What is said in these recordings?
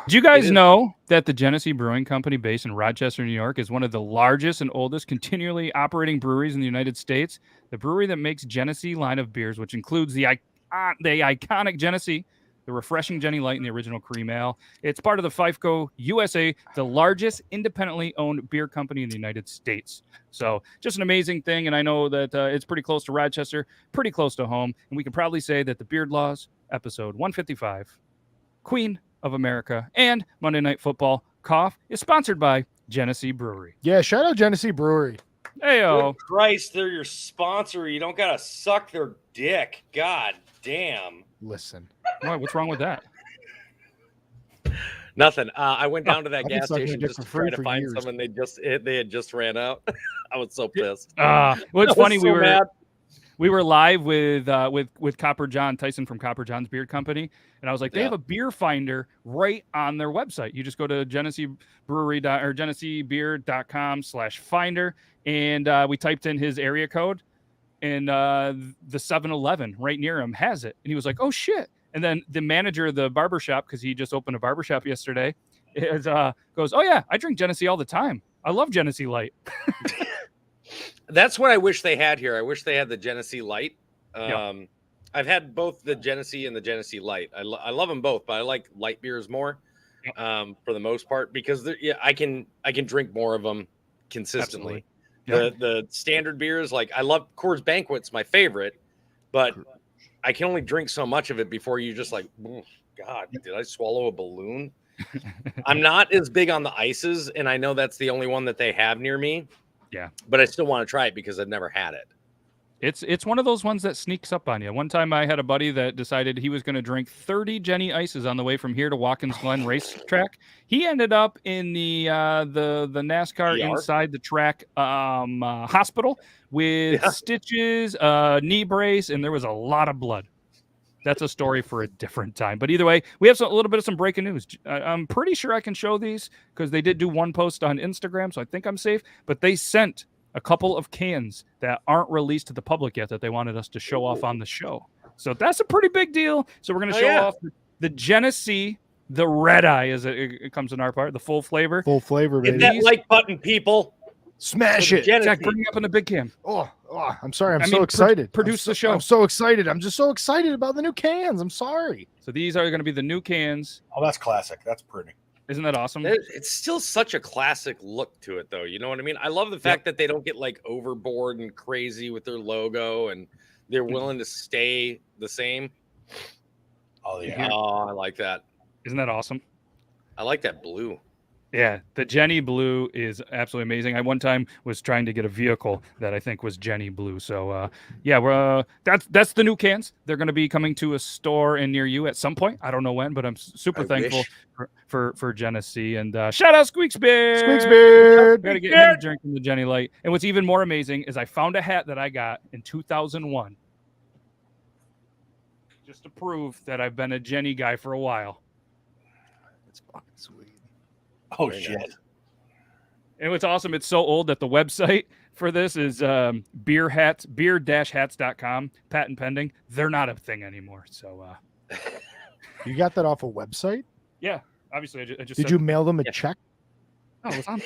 Did you guys know that the Genessee Brewing Company, based in Rochester, New York, is one of the largest and oldest continually operating breweries in the United States? The brewery that makes Genesee line of beers, which includes the iconic Genesee, the refreshing Genny Light, and the original cream ale. It's part of the FIFCO USA, the largest independently owned beer company in the United States. So just an amazing thing. And I know that it's pretty close to Rochester, pretty close to home. And we can proudly say that the Beard Laws, episode 155, Queen of America, and Monday Night Football Cough is sponsored by Genessee Brewery. Yeah, shout out Genessee Brewery. Hey-o. Good Christ, they're your sponsor. You don't gotta suck their dick. God damn. Listen. Why, what's wrong with that? Nothing. I went down to that I've been gas sucking station your just dick to for try free to for find years. someone. They had just ran out. I was so pissed. Well, it's I funny. was so mad. We were live with Copper John Tyson from Copper John's Beard Company, and I was like, they have a beer finder right on their website. You just go to Genessee Brewery or GenesseeBeer.com/finder, and we typed in his area code, and the 7-Eleven right near him has it, and he was like, oh shit. And then the manager of the barbershop, because he just opened a barbershop yesterday, goes, oh yeah, I drink Genesee all the time. I love Genesee Light. That's what I wish they had here. I wish they had the Genesee Light. Yeah. I've had both the Genesee and the Genesee Light. I love them both, but I like light beers more for the most part because I can drink more of them consistently. The standard beers, like I love Coors Banquet's my favorite, but I can only drink so much of it before you just like, oh, God, did I swallow a balloon? I'm not as big on the ices, and I know that's the only one that they have near me. Yeah, but I still want to try it because I've never had it. It's one of those ones that sneaks up on you. One time I had a buddy that decided he was going to drink 30 Genny Ices on the way from here to Watkins Glen racetrack. He ended up in the NASCAR inside the track hospital with stitches, knee brace, and there was a lot of blood. That's a story for a different time. But either way, we have a little bit of some breaking news. I'm pretty sure I can show these because they did do one post on Instagram, so I think I'm safe. But they sent a couple of cans that aren't released to the public yet that they wanted us to show off on the show. So that's a pretty big deal. So we're going to show off the Genesee, the red eye, as it comes in our part, the full flavor. Full flavor, baby. Hit that like button, people. Smash it. Jack, bring it up in the big cam. Oh, I'm sorry. I'm so excited. Produce the show. I'm so excited. I'm just so excited about the new cans. I'm sorry. So these are going to be the new cans. Oh, that's classic. That's pretty. Isn't that awesome? It's still such a classic look to it, though. You know what I mean? I love the fact that they don't get like overboard and crazy with their logo, and they're willing to stay the same. Oh yeah. Oh, I like that. Isn't that awesome? I like that blue. Yeah, the Genny Blue is absolutely amazing. I one time was trying to get a vehicle that I think was Genny Blue. So we're that's the new cans. They're going to be coming to a store near you at some point. I don't know when, but I'm super thankful for Genesee. And shout out Squeaks Beard. Squeaks Beard. Got to get him drinking the Genny Light. And what's even more amazing is I found a hat that I got in 2001, just to prove that I've been a Genny guy for a while. It's fucking sweet. Oh, shit. And what's awesome, it's so old that the website for this is beer-hats.com, patent pending. They're not a thing anymore. So you got that off a website? Yeah, obviously. I just Did you mail them a check? No, it was on.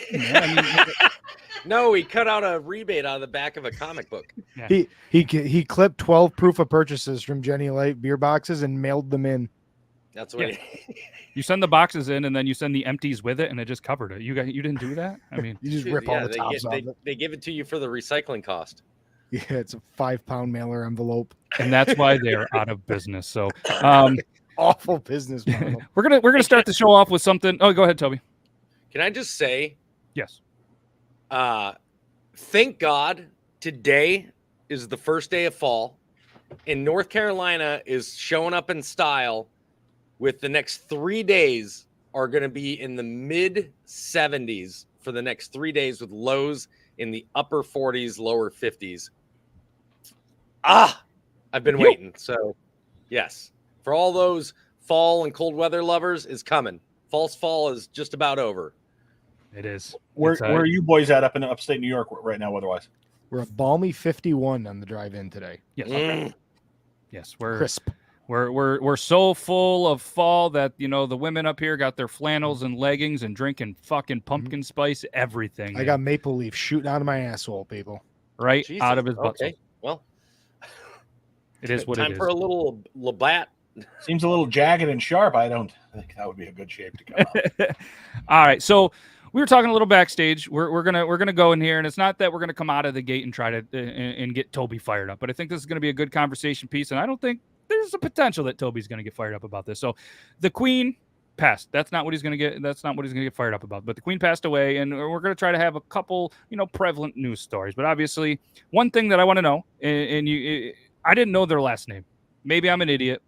No, he cut out a rebate out of the back of a comic book. Yeah. He clipped 12 proof of purchases from Genny Light beer boxes and mailed them in. That's what you send the boxes in, and then you send the empties with it, and it just covered it. You didn't do that? I mean, you just rip all the tops off it. They give it to you for the recycling cost. Yeah, it's a 5-pound mailer envelope, and that's why they're out of business. So, awful business model. We're gonna start the show off with something. Oh, go ahead, Toby. Can I just say, yes. Thank God today is the first day of fall, and North Carolina is showing up in style. With the next 3 days are going to be in the mid 70s for the next 3 days with lows in the upper 40s, lower 50s. I've been waiting. So, yes, for all those fall and cold weather lovers, is coming. False fall is just about over. It is. Where are you boys at up in upstate New York right now, weather-wise? We're a balmy 51 on the drive-in today. Yes. Yes, we're crisp. We're so full of fall that the women up here got their flannels and leggings and drinking fucking pumpkin spice everything. I got maple leaf shooting out of my asshole, people. Right Jesus. out of his butt. Okay, well, it is what time it is. for a little Labatt. Seems a little jagged and sharp. I don't think that would be a good shape to come out. All right, so we were talking a little backstage. We're gonna go in here, and it's not that we're gonna come out of the gate and try to and get Toby fired up, but I think this is gonna be a good conversation piece, and I don't think there's a potential that Toby's gonna get fired up about this. So, the Queen passed. That's not what he's gonna get. That's not what he's gonna get fired up about. But the Queen passed away, and we're gonna try to have a couple, prevalent news stories. But obviously, one thing that I want to know, I didn't know their last name. Maybe I'm an idiot,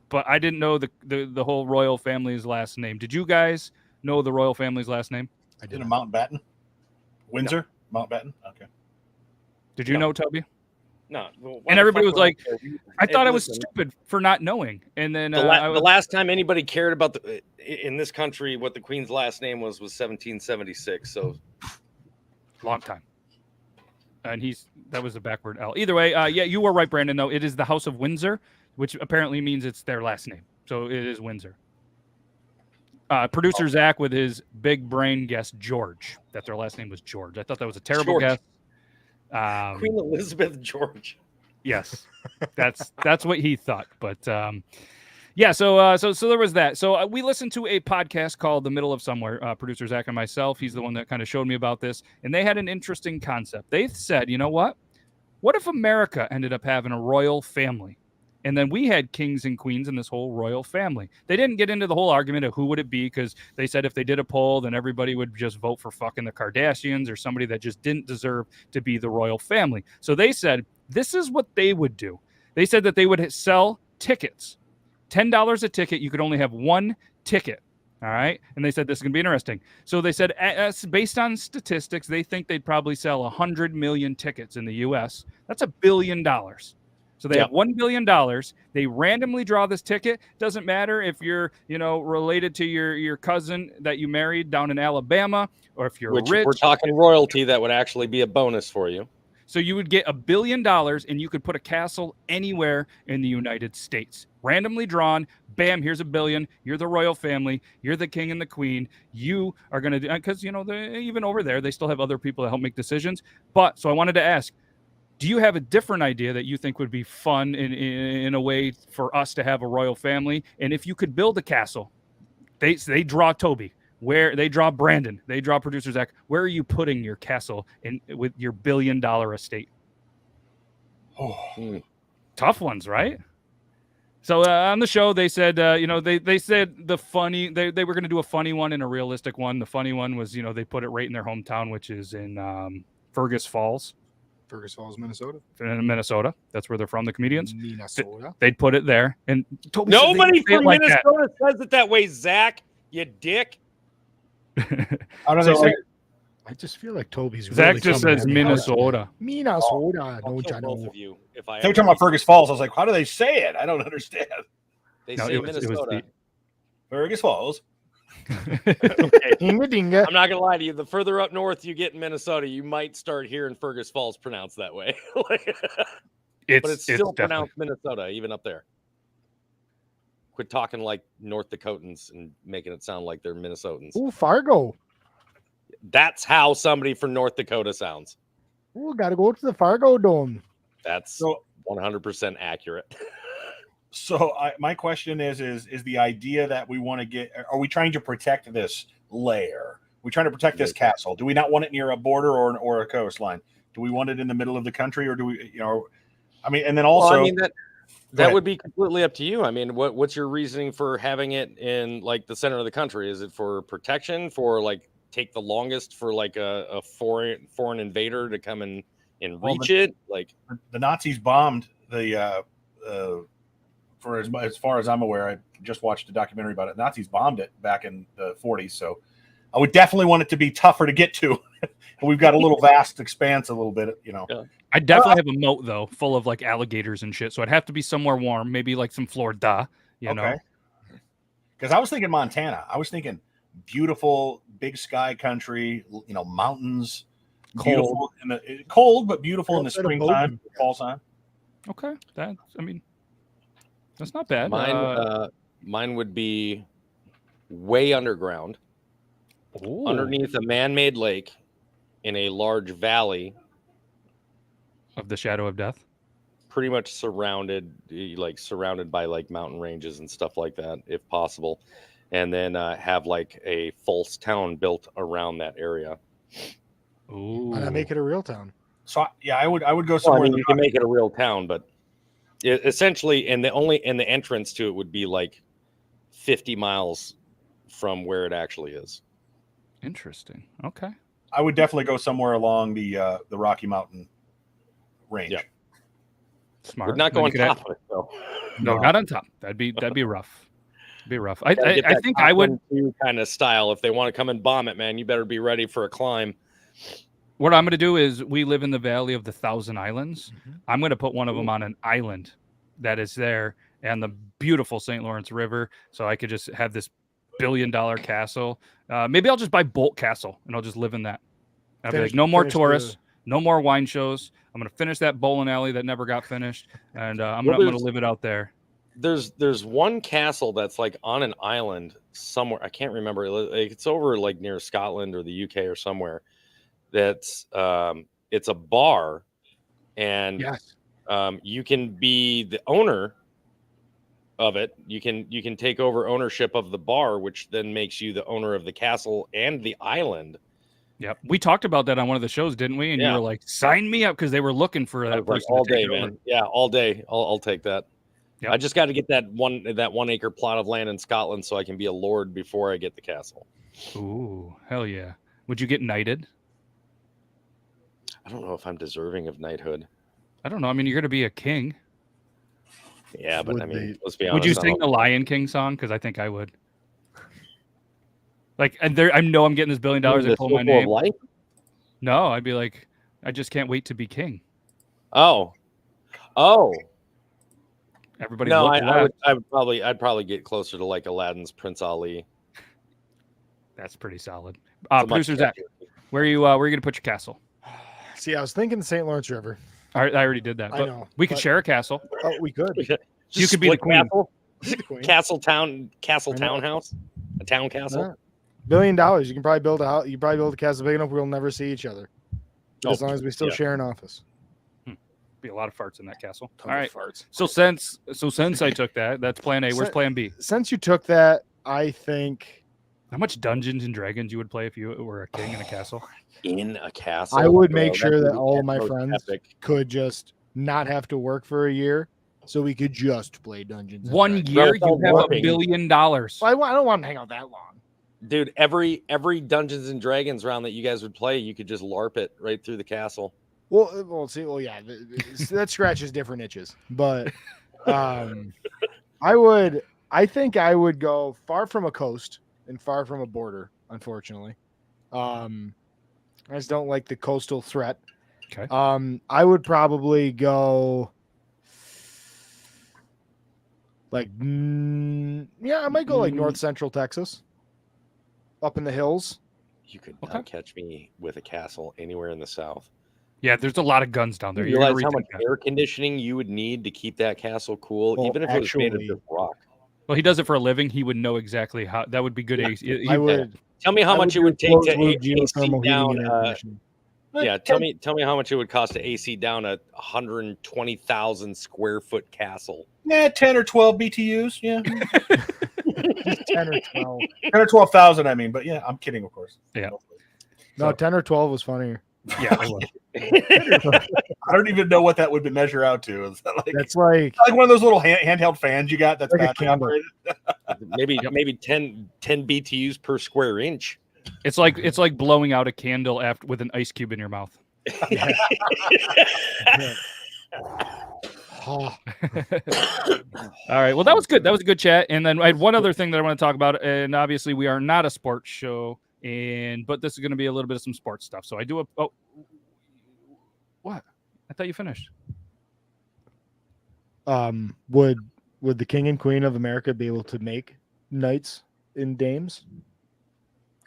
but I didn't know the whole royal family's last name. Did you guys know the royal family's last name? I did a Mountbatten, Windsor, Mountbatten. Okay. Did you know, Toby? No. And everybody was like, I thought I was stupid for not knowing. And then the last time anybody cared about in this country what the Queen's last name was 1776. So long time. And that was a backward L. Either way, yeah, you were right, Brandon. Though it is the House of Windsor, which apparently means it's their last name. So it is Windsor. Producer Zach with his big brain guess, George, that their last name was George. I thought that was a terrible guess. Queen Elizabeth George. Yes, that's what he thought. But yeah, so there was that. So we listened to a podcast called The Middle of Somewhere. Producer Zach and myself. He's the one that kind of showed me about this, and they had an interesting concept. They said, you know what? What if America ended up having a royal family? And then we had kings and queens in this whole royal family. They didn't get into the whole argument of who would it be, because they said if they did a poll, then everybody would just vote for fucking the Kardashians or somebody that just didn't deserve to be the royal family. So they said this is what they would do. They said that they would sell tickets. $10 a ticket. You could only have one ticket. All right. And they said this is going to be interesting. So they said, based on statistics, they think they'd probably sell 100 million tickets in the U.S. That's $1 billion. So they have $1 billion. They randomly draw this ticket. Doesn't matter if you're, related to your cousin that you married down in Alabama, or if you're rich. We're talking royalty, that would actually be a bonus for you. So you would get $1 billion, and you could put a castle anywhere in the United States. Randomly drawn. Bam, here's $1 billion. You're the royal family. You're the king and the queen. You are going to do, because, even over there, they still have other people that help make decisions. But so I wanted to ask, do you have a different idea that you think would be fun in a way for us to have a royal family? And if you could build a castle, they draw Toby, where they draw Brandon, they draw producer Zach. Where are you putting your castle with your $1 billion estate? Oh. Tough ones, right? So on the show, they said, they said they were going to do a funny one and a realistic one. The funny one was, they put it right in their hometown, which is in Fergus Falls. Fergus Falls, Minnesota. In Minnesota. That's where they're from, the comedians. Minnesota. They'd put it there. And Toby nobody from like Minnesota says it that way, Zach, you dick. How do they say it? I just feel like Toby's Zach really just says Minnesota. Minnesota. I'll No, kill I both know. of you if I They were talking about Fergus Falls. I was like, how do they say it? I don't understand. They No, say it was Minnesota. Fergus Falls. Dinga dinga. I'm not gonna lie to you. The further up north you get in Minnesota, you might start hearing Fergus Falls pronounced that way. But it's still pronounced Minnesota, even up there. Quit talking like North Dakotans and making it sound like they're Minnesotans. Ooh, Fargo. That's how somebody from North Dakota sounds. Ooh, gotta go to the Fargo Dome. That's 100% accurate. So my question is the idea that we want to get, are we trying to protect this lair? Are we trying to protect this castle? Do we not want it near a border or a coastline? Do we want it in the middle of the country, or do we, and then also, well, I mean, that would be completely up to you. I mean, what's your reasoning for having it in like the center of the country? Is it for protection, for like take the longest for like a foreign invader to come and reach it? Like the Nazis bombed the for as far as I'm aware, I just watched a documentary about it. Nazis bombed it back in the 40s, so I would definitely want it to be tougher to get to. We've got a little vast expanse, a little bit, Yeah. I definitely have a moat though, full of like alligators and shit. So I'd have to be somewhere warm, maybe like some Florida, you know. Because I was thinking Montana. I was thinking beautiful, big sky country, mountains, beautiful in the cold, but beautiful in the springtime, fall time. Okay, That's not bad. Mine would be way underground, underneath a man-made lake in a large valley of the shadow of death. Pretty much surrounded by like mountain ranges and stuff like that, if possible, and then have like a false town built around that area. Ooh. Why not make it a real town? So yeah, I would go somewhere. You can make it a real town, but essentially, and the entrance to it would be like 50 miles from where it actually is. Interesting. Okay. I would definitely go somewhere along the Rocky Mountain range. Yeah. Smart. Would not go on top of it though. No, not on top. That'd be rough. Be rough. I think I would kind of style. If they want to come and bomb it, man, you better be ready for a climb. What I'm going to do is, we live in the Valley of the Thousand Islands. I'm going to put one of them on an island that is there, and the beautiful St. Lawrence River, so I could just have this $1 billion castle. Maybe I'll just buy Bolt Castle, and I'll just live in that. I'll be like, no more tourists, no more wine shows. I'm going to finish that bowling alley that never got finished, and I'm going to live it out there. There's one castle that's like on an island somewhere. I can't remember. It's over like near Scotland or the UK or somewhere. That's it's a bar, and yes. You can be the owner of it. You can take over ownership of the bar, which then makes you the owner of the castle and the island. Yep, we talked about that on one of the shows, didn't we? And you were like, "Sign me up," because they were looking for that person all to take day, over. man. Yeah, all day. I'll take that. Yep. I just got to get that 1 acre plot of land in Scotland so I can be a lord before I get the castle. Ooh, hell yeah! Would you get knighted? I don't know if I'm deserving of knighthood. I don't know. I mean, you're going to be a king. Yeah, but let's be honest. Would you sing the Lion King song? Because I think I would. Like, and there, I know I'm getting this $1 billion. They pull my name. No, I'd be like, I just can't wait to be king. Oh. Everybody. No, I'd probably get closer to like Aladdin's Prince Ali. That's pretty solid. Producer Zach, where are you going to put your castle? See, I was thinking the St. Lawrence River. I already did that. I know. We could share a castle. Oh, we could. You could be the queen. Castle townhouse, a town castle. $1 billion. You can probably build a house. You probably build a castle big enough we'll never see each other, as long as we still share an office. Be a lot of farts in that castle. All right. Farts. So since I took that, that's plan A. Where's plan B? Since you took that, I think. How much Dungeons and Dragons you would play if you were a king in a castle? In a castle, I would make sure that all of my friends could just not have to work for a year, so we could just play Dungeons. 1 year, you have $1 billion. Well, I don't want to hang out that long, dude. Every Dungeons and Dragons round that you guys would play, you could just LARP it right through the castle. Well, yeah, that scratches different itches, but I think I would go far from a coast and far from a border. Unfortunately, I just don't like the coastal threat. Okay. I would probably go I might go like north central Texas, up in the hills. You could not catch me with a castle anywhere in the South. Yeah, there's a lot of guns down there. You realize how much air conditioning you would need to keep that castle cool, even if it was made of just rock. Well, he does it for a living. He would know exactly how. That would be good. I would. Tell me how much it would take to AC down. Tell me how much it would cost to AC down a 120,000 square foot castle. Yeah, 10 or 12 BTUs. Yeah, just 10 or 12. 10 or 12,000. I mean, but yeah, I'm kidding, of course. Yeah. No, 10 or 12 was funnier. Yeah, it was. I don't even know what that would measure out to. Is that like, that's like one of those little handheld fans you got that's like battery operated? maybe 10 BTUs per square inch. It's like blowing out a candle with an ice cube in your mouth. All right. Well, that was good. That was a good chat. And then I had one other thing that I want to talk about. And obviously, we are not a sports show, but this is going to be a little bit of some sports stuff. So I do what? I thought you finished. Would the king and queen of America be able to make knights and dames?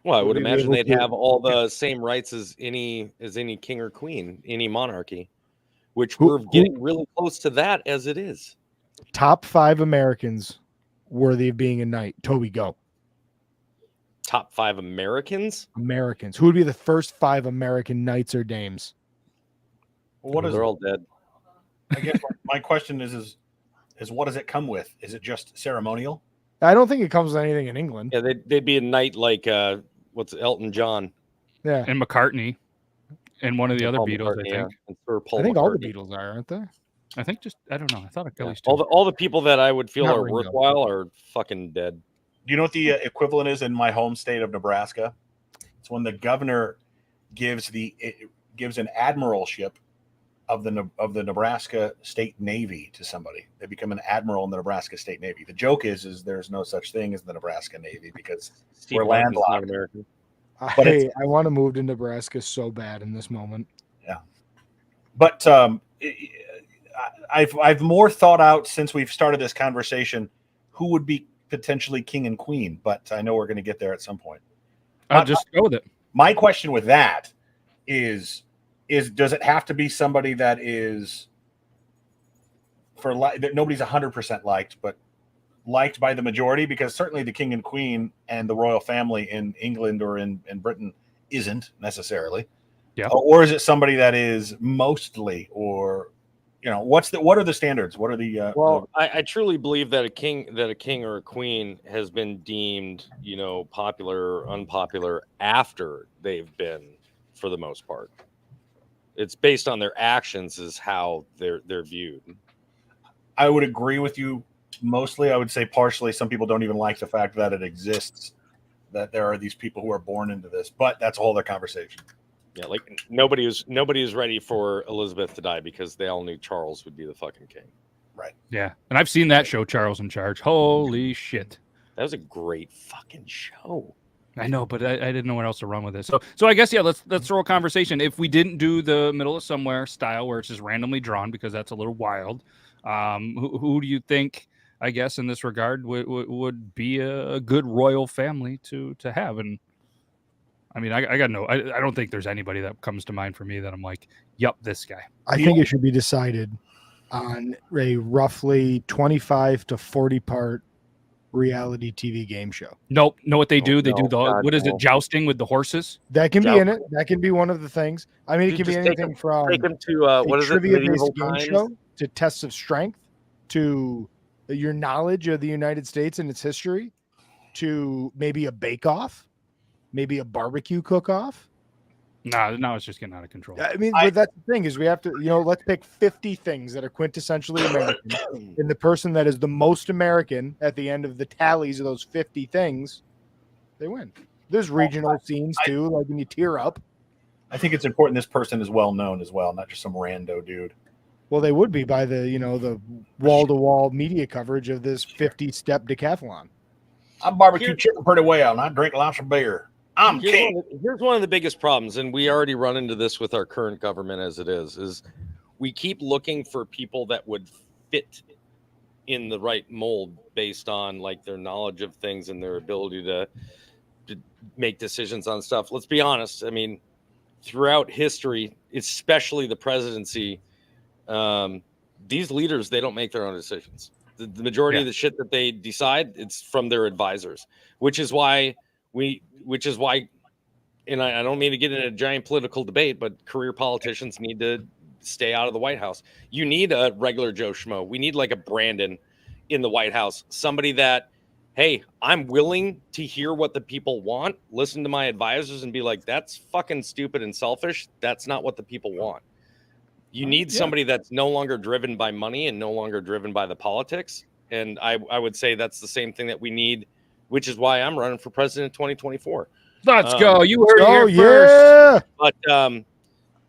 Well, I would imagine they'd have all the same rights as any king or queen, any monarchy, which we're getting really close to that as it is. Top 5 Americans worthy of being a knight. Toby, go. Top 5 Americans? Americans. Who would be the first 5 American knights or dames? Well, what is They're all dead. I guess my question is what does it come with? Is it just ceremonial? I don't think it comes with anything in England. Yeah, they'd be a knight like what's Elton John Yeah. And McCartney and one of the other Paul Beatles, McCartney, I think. and Sir Paul I think all the McCartney. Beatles are, aren't they? I think I don't know. I thought at Yeah. least two. All the people that I would feel Not are Ringo. worthwhile are fucking dead. Do you know what the equivalent is in my home state of Nebraska? It's when the governor gives an admiralship of the Nebraska State Navy to somebody. They become an admiral in the Nebraska State Navy. The joke is there's no such thing as the Nebraska Navy because Steve we're Martin's not landlocked. American. But I want to move to Nebraska so bad in this moment. But I've more thought out since we've started this conversation who would be potentially king and queen, but I know we're going to get there at some point. I'll just go with it. My question with that is does it have to be somebody that is that nobody's 100% liked, but liked by the majority? Because certainly the king and queen and the royal family in England or in Britain isn't necessarily. Yeah. Or is it somebody that is mostly, or what are the standards? What are the Well, I truly believe that a king or a queen has been deemed, popular or unpopular after they've been, for the most part. It's based on their actions is how they're viewed. I would agree with you mostly. I would say partially. Some people don't even like the fact that it exists, that there are these people who are born into this, but that's a whole other conversation. Yeah, like nobody was ready for Elizabeth to die because they all knew Charles would be the fucking king. Right. Yeah. And I've seen that show, Charles in Charge. Holy shit. That was a great fucking show. I know, but I didn't know where else to run with it. So I guess, yeah, let's throw a conversation. If we didn't do the middle of somewhere style where it's just randomly drawn, because that's a little wild, who do you think, I guess, in this regard would be a good royal family to have? And I mean, I don't think there's anybody that comes to mind for me that I'm like, yup, this guy. I think it should be decided on a roughly 25 to 40 part reality TV game show. Nope. Know what they do? They do God, it? Jousting with the horses? That can be in it. That can be one of the things. I mean, it can be Just anything from take them to what is it? trivia-based Medieval game times. show to tests of strength to your knowledge of the United States and its history to maybe a bake-off, maybe a barbecue cook-off. Nah, now it's just getting out of control. I mean, but that's the thing is we have to, let's pick 50 things that are quintessentially American, and the person that is the most American at the end of the tallies of those 50 things, they win. There's regional scenes too, like when you tear up. I think it's important this person is well known as well, not just some rando dude. Well, they would be by the, the wall-to-wall media coverage of this 50-step decathlon. I barbecue chicken pretty well, and I drink lots of beer. I'm king. Here's one of the biggest problems, and we already run into this with our current government as it is we keep looking for people that would fit in the right mold based on like their knowledge of things and their ability to make decisions on stuff. Let's be honest. I mean, throughout history, especially the presidency, these leaders, they don't make their own decisions. The majority of the shit that they decide, it's from their advisors, which is why, and I don't mean to get in a giant political debate, but career politicians need to stay out of the White House. You need a regular Joe Schmo. We need like a Brandon in the White House, somebody that, hey, I'm willing to hear what the people want, listen to my advisors and be like, that's fucking stupid and selfish. That's not what the people want. You need somebody that's no longer driven by money and no longer driven by the politics. And I would say that's the same thing that we need, which is why I'm running for president in 2024. Let's go. You heard Oh, it here first. But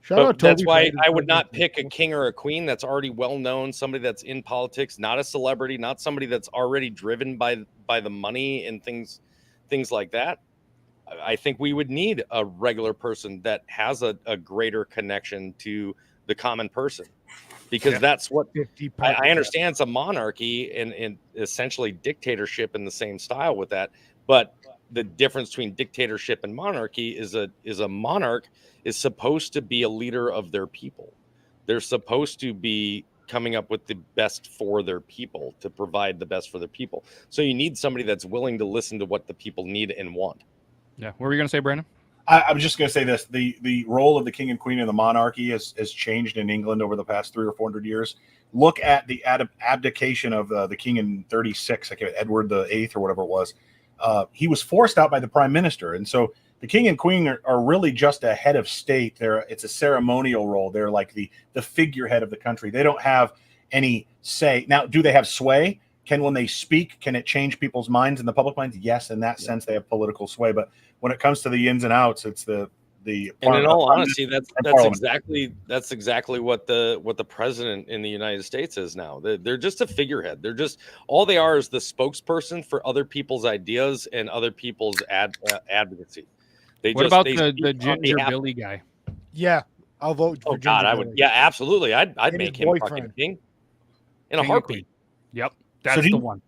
Shout out that's Toby why for I would not pick a king or a queen that's already well known, somebody that's in politics, not a celebrity, not somebody that's already driven by the money and things like that. I think we would need a regular person that has a greater connection to the common person, because that's what I understand. It's a monarchy and essentially dictatorship in the same style with that, but the difference between dictatorship and monarchy is a monarch is supposed to be a leader of their people. They're supposed to be coming up with the best for their people, to provide the best for their people. So you need somebody that's willing to listen to what the people need and want. Yeah. What were you going to say, Brandon? I was just going to say this: the role of the king and queen of the monarchy has changed in England over the past 300 or 400 years. Look at the abdication of the king in 36, like Edward VIII or whatever it was. He was forced out by the prime minister, and so the king and queen are really just a head of state. It's a ceremonial role. They're like the figurehead of the country. They don't have any say. Now, do they have sway? When they speak, can it change people's minds and the public minds? Yes, in that sense, they have political sway. But when it comes to the ins and outs, it's the and in all honesty, that's exactly what the president in the United States is now. They're just a figurehead. They're just, all they are is the spokesperson for other people's ideas and other people's advocacy. What about the Ginger Billy guy? Yeah, I'll vote for Ginger God, I Billy. would. Yeah, absolutely. I'd And make his him fucking king in a heartbeat. Yep, that's the one.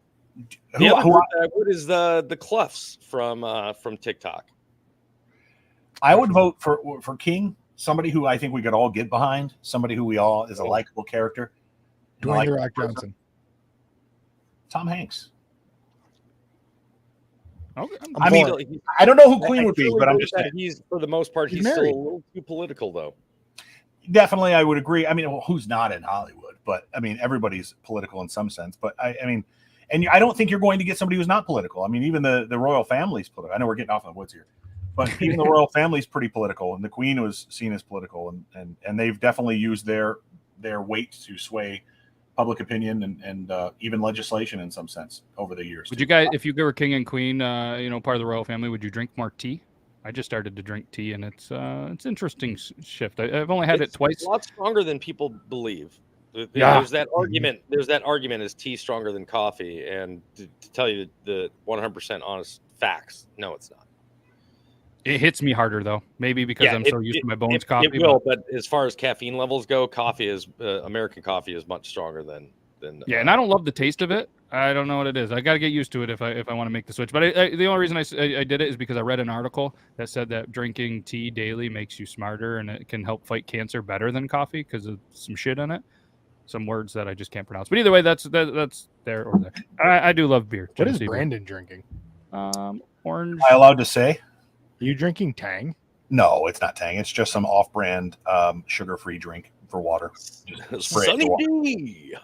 What is the Cluffs from TikTok? I would vote for King, somebody who I think we could all get behind, somebody who we all is a likable character. Dwayne The Rock Johnson. Tom Hanks. Okay. I mean, I don't know who Queen would be, but I'm just saying. He's, for the most part, he's still a little too political, though. Definitely, I would agree. I mean, well, who's not in Hollywood? But I mean, everybody's political in some sense. But I mean, and I don't think you're going to get somebody who's not political. I mean, even the royal family's political. I know we're getting off in the woods here, but even the royal family's pretty political, and the Queen was seen as political, and they've definitely used their weight to sway public opinion and even legislation in some sense over the years. Would you guys, if you were king and queen, part of the royal family, would you drink more tea? I just started to drink tea, and it's interesting shift. I've only had it twice. A lot stronger than people believe. There's that argument. There's that argument: is tea stronger than coffee? And to tell you the 100% honest facts, no, it's not. It hits me harder though. Maybe because I'm so used to my bones coffee. It will, but as far as caffeine levels go, coffee is American coffee is much stronger than. And I don't love the taste of it. I don't know what it is. I got to get used to it if I want to make the switch. But the only reason I did it is because I read an article that said that drinking tea daily makes you smarter and it can help fight cancer better than coffee because of some shit in it, some words that I just can't pronounce. But either way, that's there or there. I do love beer. What is Brandon drinking? Orange. Am I allowed to say? Are you drinking Tang? No, it's not Tang. It's just some off-brand sugar-free drink for water. Sunny D.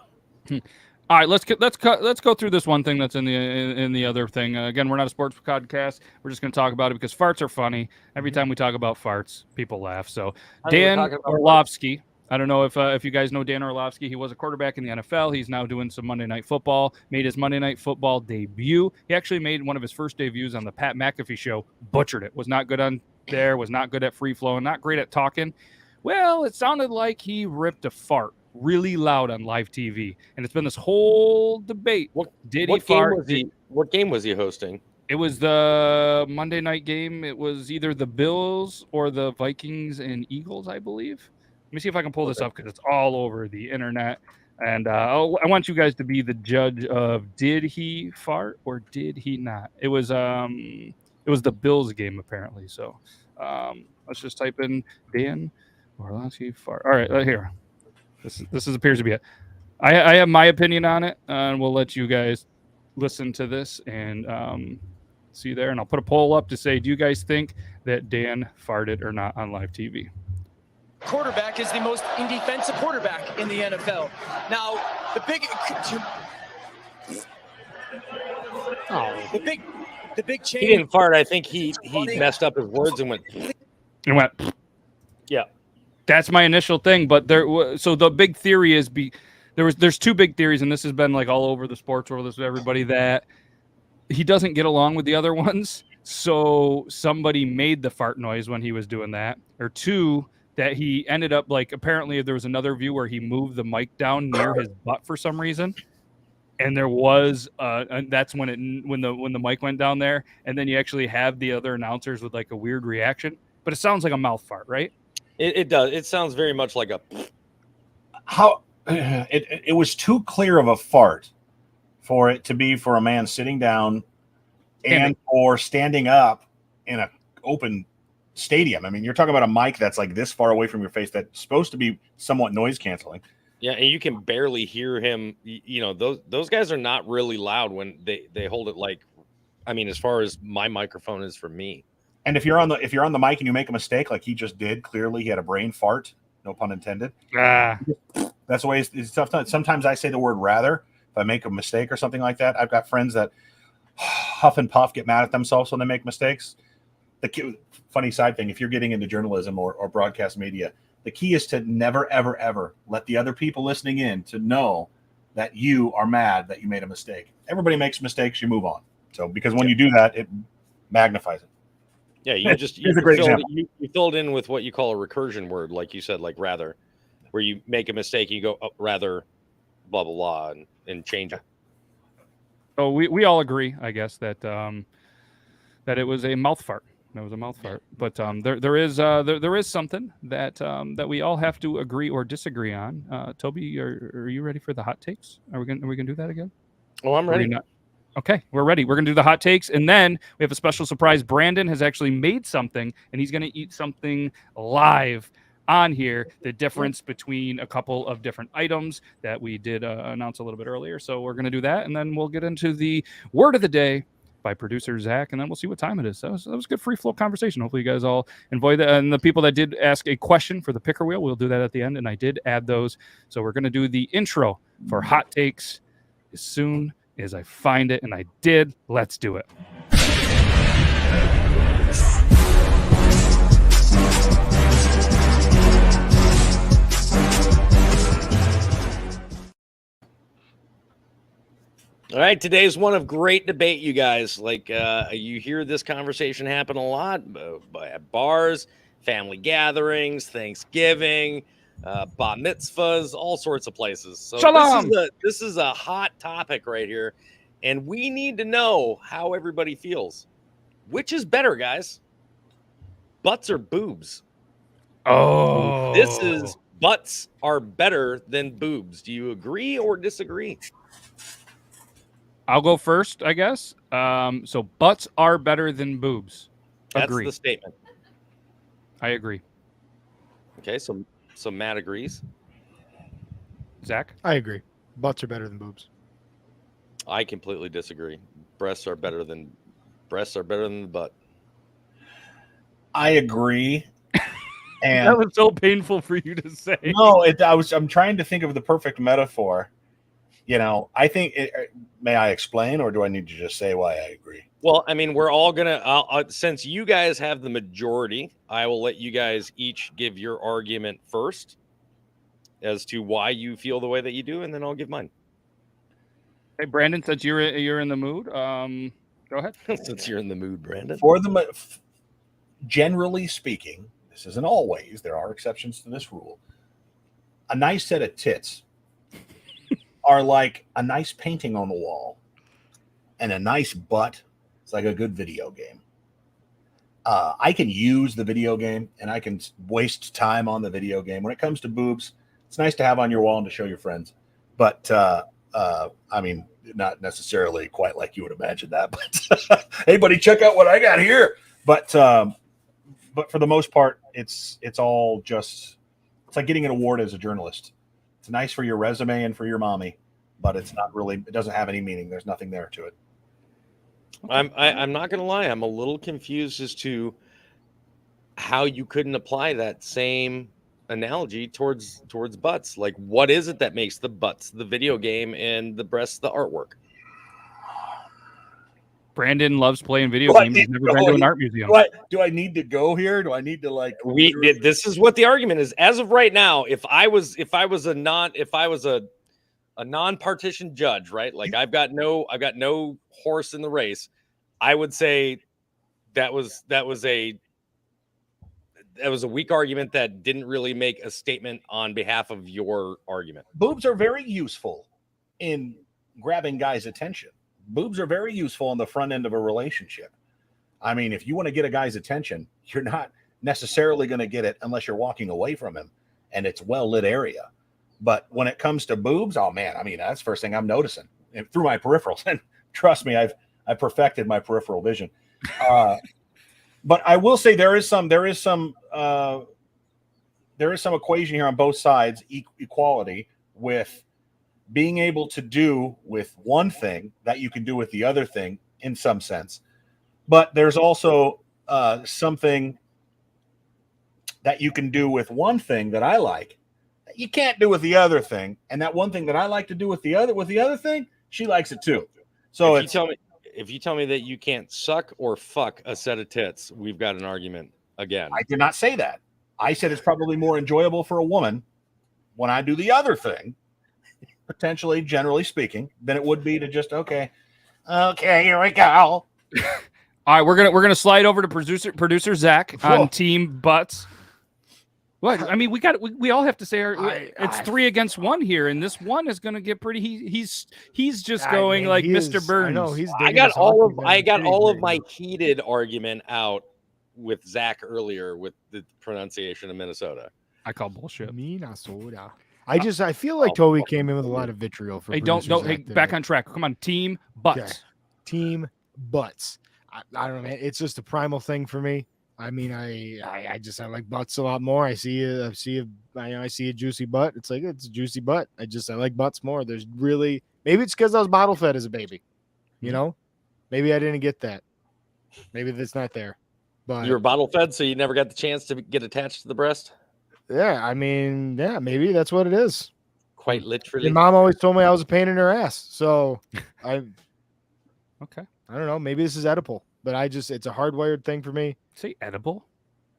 All right, let's go through this one thing that's in the other thing. Again, we're not a sports podcast. We're just going to talk about it because farts are funny. Every time we talk about farts, people laugh. So Dan Orlovsky. I don't know if you guys know Dan Orlovsky. He was a quarterback in the NFL. He's now doing some Monday Night Football. Made his Monday Night Football debut. He actually made one of his first debuts on the Pat McAfee show. Butchered it. Was not good on there. Was not good at free flowing. Not great at talking. Well, it sounded like he ripped a fart really loud on live TV, and it's been this whole debate. What game was he hosting? It was the Monday night game. It was either the Bills or the Vikings and Eagles, I believe. Let me see if I can pull this up because it's all over the internet. And I want you guys to be the judge of did he fart or did he not? It was the Bills game apparently. So let's just type in Dan Orlovsky fart. All right, here. This appears to be it. I have my opinion on it, and we'll let you guys listen to this and see there. And I'll put a poll up to say, do you guys think that Dan farted or not on live TV? Quarterback is the most indefensive quarterback in the NFL. Now, the big change. He didn't fart. I think he messed up his words and went. Yeah. That's my initial thing, but so the big theory is there's two big theories, and this has been like all over the sports world, this everybody, that he doesn't get along with the other ones, so somebody made the fart noise when he was doing that, or two, that he ended up like, apparently there was another view where he moved the mic down near his butt for some reason, and there was and that's when the mic went down there, and then you actually have the other announcers with like a weird reaction, but it sounds like a mouth fart, right? It does. It sounds very much like a. It was too clear of a fart for it to be for a man sitting down or standing up in an open stadium. I mean, you're talking about a mic that's like this far away from your face that's supposed to be somewhat noise canceling. Yeah, and you can barely hear him. You know, those guys are not really loud when they hold it like, I mean, as far as my microphone is for me. And if you're on the mic and you make a mistake like he just did, clearly he had a brain fart, no pun intended. That's the way it's tough. Sometimes I say the word rather if I make a mistake or something like that. I've got friends that huff and puff, get mad at themselves when they make mistakes. Funny side thing, if you're getting into journalism or broadcast media, the key is to never, ever, ever let the other people listening in to know that you are mad that you made a mistake. Everybody makes mistakes, you move on. So because when you do that, it magnifies it. Yeah, you just you filled in with what you call a recursion word, like you said, like rather, where you make a mistake, you go rather, blah blah blah, and change it. So we all agree, I guess, that that it was a mouth fart. That was a mouth fart. But there is something that that we all have to agree or disagree on. Toby, are you ready for the hot takes? Are we gonna do that again? Oh, I'm ready. Okay, we're ready. We're going to do the hot takes, and then we have a special surprise. Brandon has actually made something, and he's going to eat something live on here, the difference between a couple of different items that we did announce a little bit earlier. So we're going to do that, and then we'll get into the word of the day by producer Zach, and then we'll see what time it is. That was a good free flow conversation. Hopefully you guys all enjoy that. And the people that did ask a question for the picker wheel, we'll do that at the end, and I did add those. So we're going to do the intro for hot takes as soon as I find it, and I did. Let's do it. All right, today's one of great debate, you guys. Like you hear this conversation happen a lot at bars, family gatherings, Thanksgiving, bat mitzvahs, all sorts of places. So this is a hot topic right here, and we need to know how everybody feels. Which is better, guys? Butts or boobs? Oh, This is butts are better than boobs. Do you agree or disagree? I'll go first, I guess. So butts are better than boobs. Agree. That's the statement. I agree. Okay, so Matt agrees. Zach? I agree. Butts are better than boobs. I completely disagree. Breasts are better than the butt. I agree. And that was so painful for you to say. No, I'm trying to think of the perfect metaphor. You know, I think. May I explain, or do I need to just say why I agree? Well, I mean, we're all gonna. Since you guys have the majority, I will let you guys each give your argument first as to why you feel the way that you do, and then I'll give mine. Hey, Brandon, since you're in the mood, go ahead. Since you're in the mood, Brandon. Generally speaking, this isn't always. There are exceptions to this rule. A nice set of tits are like a nice painting on the wall, and a nice butt is like a good video game. I can use the video game, and I can waste time on the video game. When it comes to boobs, it's nice to have on your wall and to show your friends. But I mean, not necessarily quite like you would imagine that. But hey, buddy, check out what I got here. But for the most part, it's all just, it's like getting an award as a journalist. It's nice for your resume and for your mommy, but it's not really, it doesn't have any meaning. There's nothing there to it. I'm not going to lie. I'm a little confused as to how you couldn't apply that same analogy towards butts. Like, what is it that makes the butts the video game and the breasts the artwork? Brandon loves playing video games. He's never been to an art museum. Do I need to go here? Do I need to like? This is what the argument is. As of right now, if I was a non-partition judge, right? Like I've got no horse in the race. I would say that was a weak argument that didn't really make a statement on behalf of your argument. Boobs are very useful in grabbing guys' attention. Boobs are very useful on the front end of a relationship. I mean, if you want to get a guy's attention, you're not necessarily going to get it unless you're walking away from him and it's well-lit area. But when it comes to boobs, oh man, I mean, that's the first thing I'm noticing through my peripherals. And trust me, I've perfected my peripheral vision. But I will say there is some equation here on both sides, equality. with being able to do with one thing that you can do with the other thing in some sense. But there's also something that you can do with one thing that I like that you can't do with the other thing. And that one thing that I like to do with the other thing, she likes it too. So if you tell me that you can't suck or fuck a set of tits, we've got an argument again. I did not say that. I said it's probably more enjoyable for a woman when I do the other thing, potentially, generally speaking, than it would be to just okay, here we go. All right, we're gonna slide over to producer Zach on Team Butts. What? I mean, we all have to say it's 3 against 1 here, and this one is gonna get pretty. He's just going like Mr. Burns. I know he's. I got all of my heated argument out with Zach earlier with the pronunciation of Minnesota. I call bullshit. Minnesota. I feel like Toby came in with a lot of vitriol for. Hey, don't. Hey, back on track. Come on, Team Butts. Okay. Team Butts. I don't know, man. It's just a primal thing for me. I mean, I like butts a lot more. I see a juicy butt. It's like it's a juicy butt. I like butts more. There's really, maybe it's because I was bottle fed as a baby. You know, maybe I didn't get that. Maybe that's not there. But you were bottle fed, so you never got the chance to get attached to the breast. Yeah, I mean, yeah, maybe that's what it is. Quite literally. Your mom always told me I was a pain in her ass. So I don't know. Maybe this is Oedipal, but it's a hardwired thing for me. Say edible?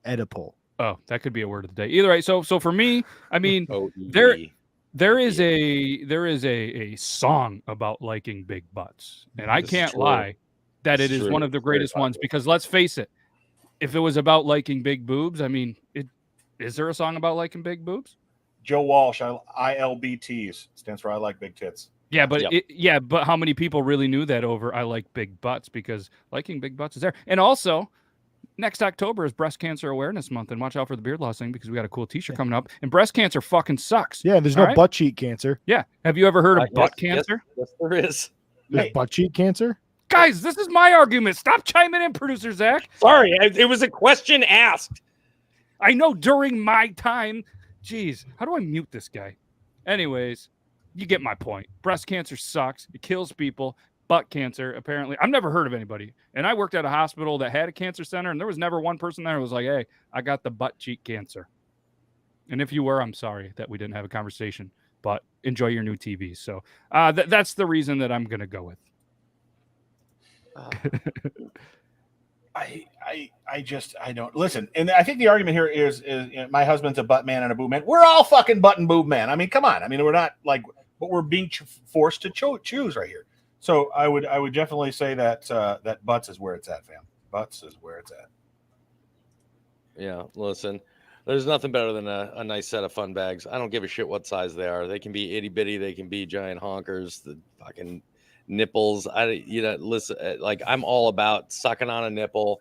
Oedipal. Oh, that could be a word of the day. Either way, so for me, I mean, there is a song about liking big butts, and I can't lie that it is one of the greatest ones because let's face it, if it was about liking big boobs, I mean, is there a song about liking big boobs? Joe Walsh, ILBTs stands for I like big tits. Yeah, but but how many people really knew that over I like big butts? Because liking big butts is there. And also, next October is Breast Cancer Awareness Month, and watch out for the beard loss thing because we got a cool T-shirt coming up. And breast cancer fucking sucks. Yeah, there's no butt cheek cancer. Yeah, have you ever heard of butt cancer? Yes, there is. There's butt cheek cancer. Guys, this is my argument. Stop chiming in, producer Zach. Sorry, it was a question asked. I know during my time. Jeez, how do I mute this guy? Anyways, you get my point. Breast cancer sucks. It kills people. Butt cancer, apparently. I've never heard of anybody. And I worked at a hospital that had a cancer center, and there was never one person there who was like, hey, I got the butt cheek cancer. And if you were, I'm sorry that we didn't have a conversation. But enjoy your new TV. So that's the reason that I'm going to go with. I don't listen. And I think the argument here is my husband's a butt man and a boob man. We're all fucking butt and boob man. I mean, come on. I mean, we're not like, but we're being forced to choose right here. So I would definitely say that that butts is where it's at, fam. Butts is where it's at. Yeah, listen, there's nothing better than a nice set of fun bags. I don't give a shit what size they are. They can be itty bitty. They can be giant honkers. The fucking nipples. Listen, like I'm all about sucking on a nipple,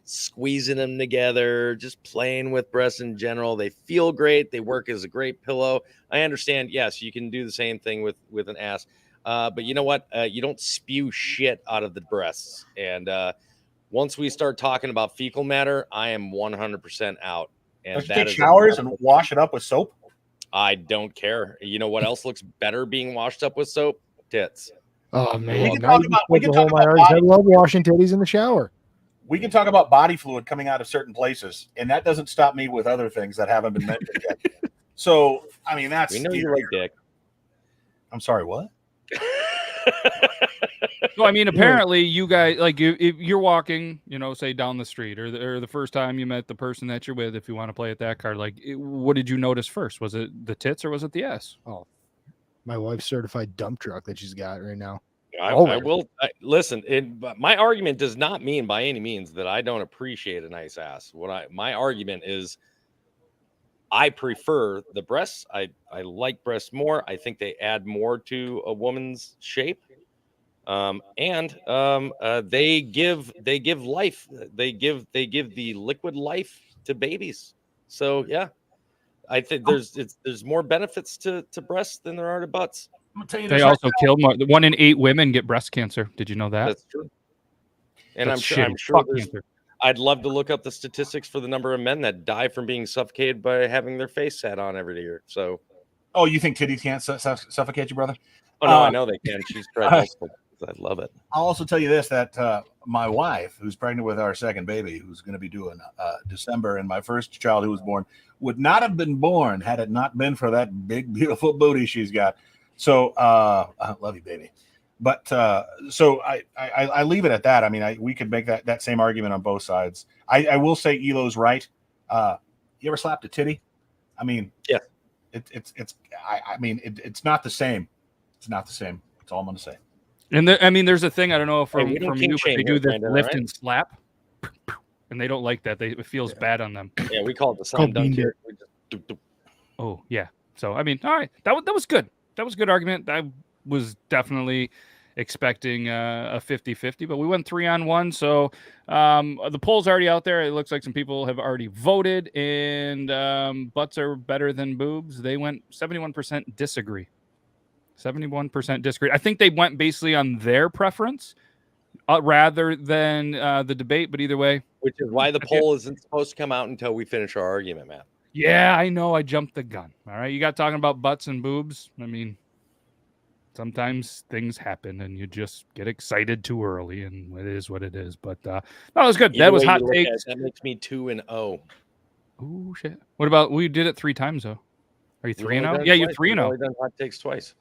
squeezing them together, just playing with breasts in general. They feel great. They work as a great pillow. I understand. Yes, you can do the same thing with an ass. But you know what? You don't spew shit out of the breasts. And once we start talking about fecal matter, I am 100% out. And take showers and wash it up with soap? I don't care. You know what else looks better being washed up with soap? Tits. Oh man, we can talk about I love washing titties in the shower. We can talk about body fluid coming out of certain places, and that doesn't stop me with other things that haven't been mentioned yet. So, I mean, that's we know you like dick. I'm sorry, what? So, I mean, apparently you guys, like, if you're walking, say down the street or the first time you met the person that you're with, if you want to play at that card, like, what did you notice first? Was it the tits or was it the ass? Oh, my wife's certified dump truck that she's got right now. I will listen. My argument does not mean by any means that I don't appreciate a nice ass. My argument is I prefer the breasts. I like breasts more. I think they add more to a woman's shape. And they give life. They give the liquid life to babies. So yeah, I think there's more benefits to breasts than there are to butts. I'm gonna tell you they also kill more. 1 in 8 women get breast cancer. Did you know that? That's true. And I'm sure I'd love to look up the statistics for the number of men that die from being suffocated by having their face sat on every year. So Oh, you think titties can't suffocate you, brother? Oh no, I know they can. She's tried multiple times. I love it. I'll also tell you this, that my wife, who's pregnant with our second baby, who's going to be doing December, and my first child who was born, would not have been born had it not been for that big, beautiful booty she's got. So I love you, baby. But so I leave it at that. I mean, we could make that same argument on both sides. I will say Elo's right. You ever slapped a titty? I mean, yeah. It's not the same. It's not the same. That's all I'm going to say. And there's a thing, I don't know from you, but they do the Brandon, lift right? and slap, and they don't like that. It feels bad on them. Yeah, we call it the slam dunk here. We just do. Oh, yeah. So, I mean, all right. That was good. That was a good argument. I was definitely expecting a 50-50, but we went 3-on-1. So the poll's already out there. It looks like some people have already voted, and butts are better than boobs. They went 71% disagree. 71% disagree. I think they went basically on their preference rather than the debate, but either way. Which is why the poll isn't supposed to come out until we finish our argument, Matt. Yeah, I know. I jumped the gun. All right. You got talking about butts and boobs. I mean, sometimes things happen and you just get excited too early, and it is what it is. But no, it was good. That was hot takes. That makes me 2-0. Oh, shit. What about, we did it 3 times, though. Are you 3-0? Yeah, you're 3-0. We've only done hot takes twice.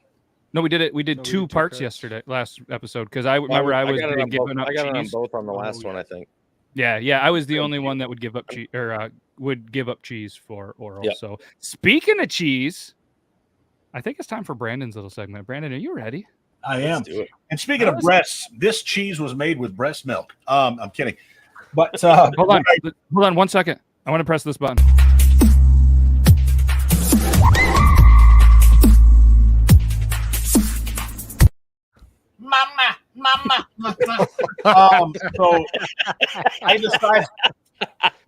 No, we did it. We did 2 parts yesterday, last episode, because I remember I was giving up I got it on cheese. both on the last one, I think. Yeah. I was the only one that would give up cheese, or would give up cheese for oral. Yep. So speaking of cheese, I think it's time for Brandon's little segment. Brandon, are you ready? I am. Let's do it. And speaking of breasts, this cheese was made with breast milk. I'm kidding. But hold on 1 second. I want to press this button. Mama. So I decided.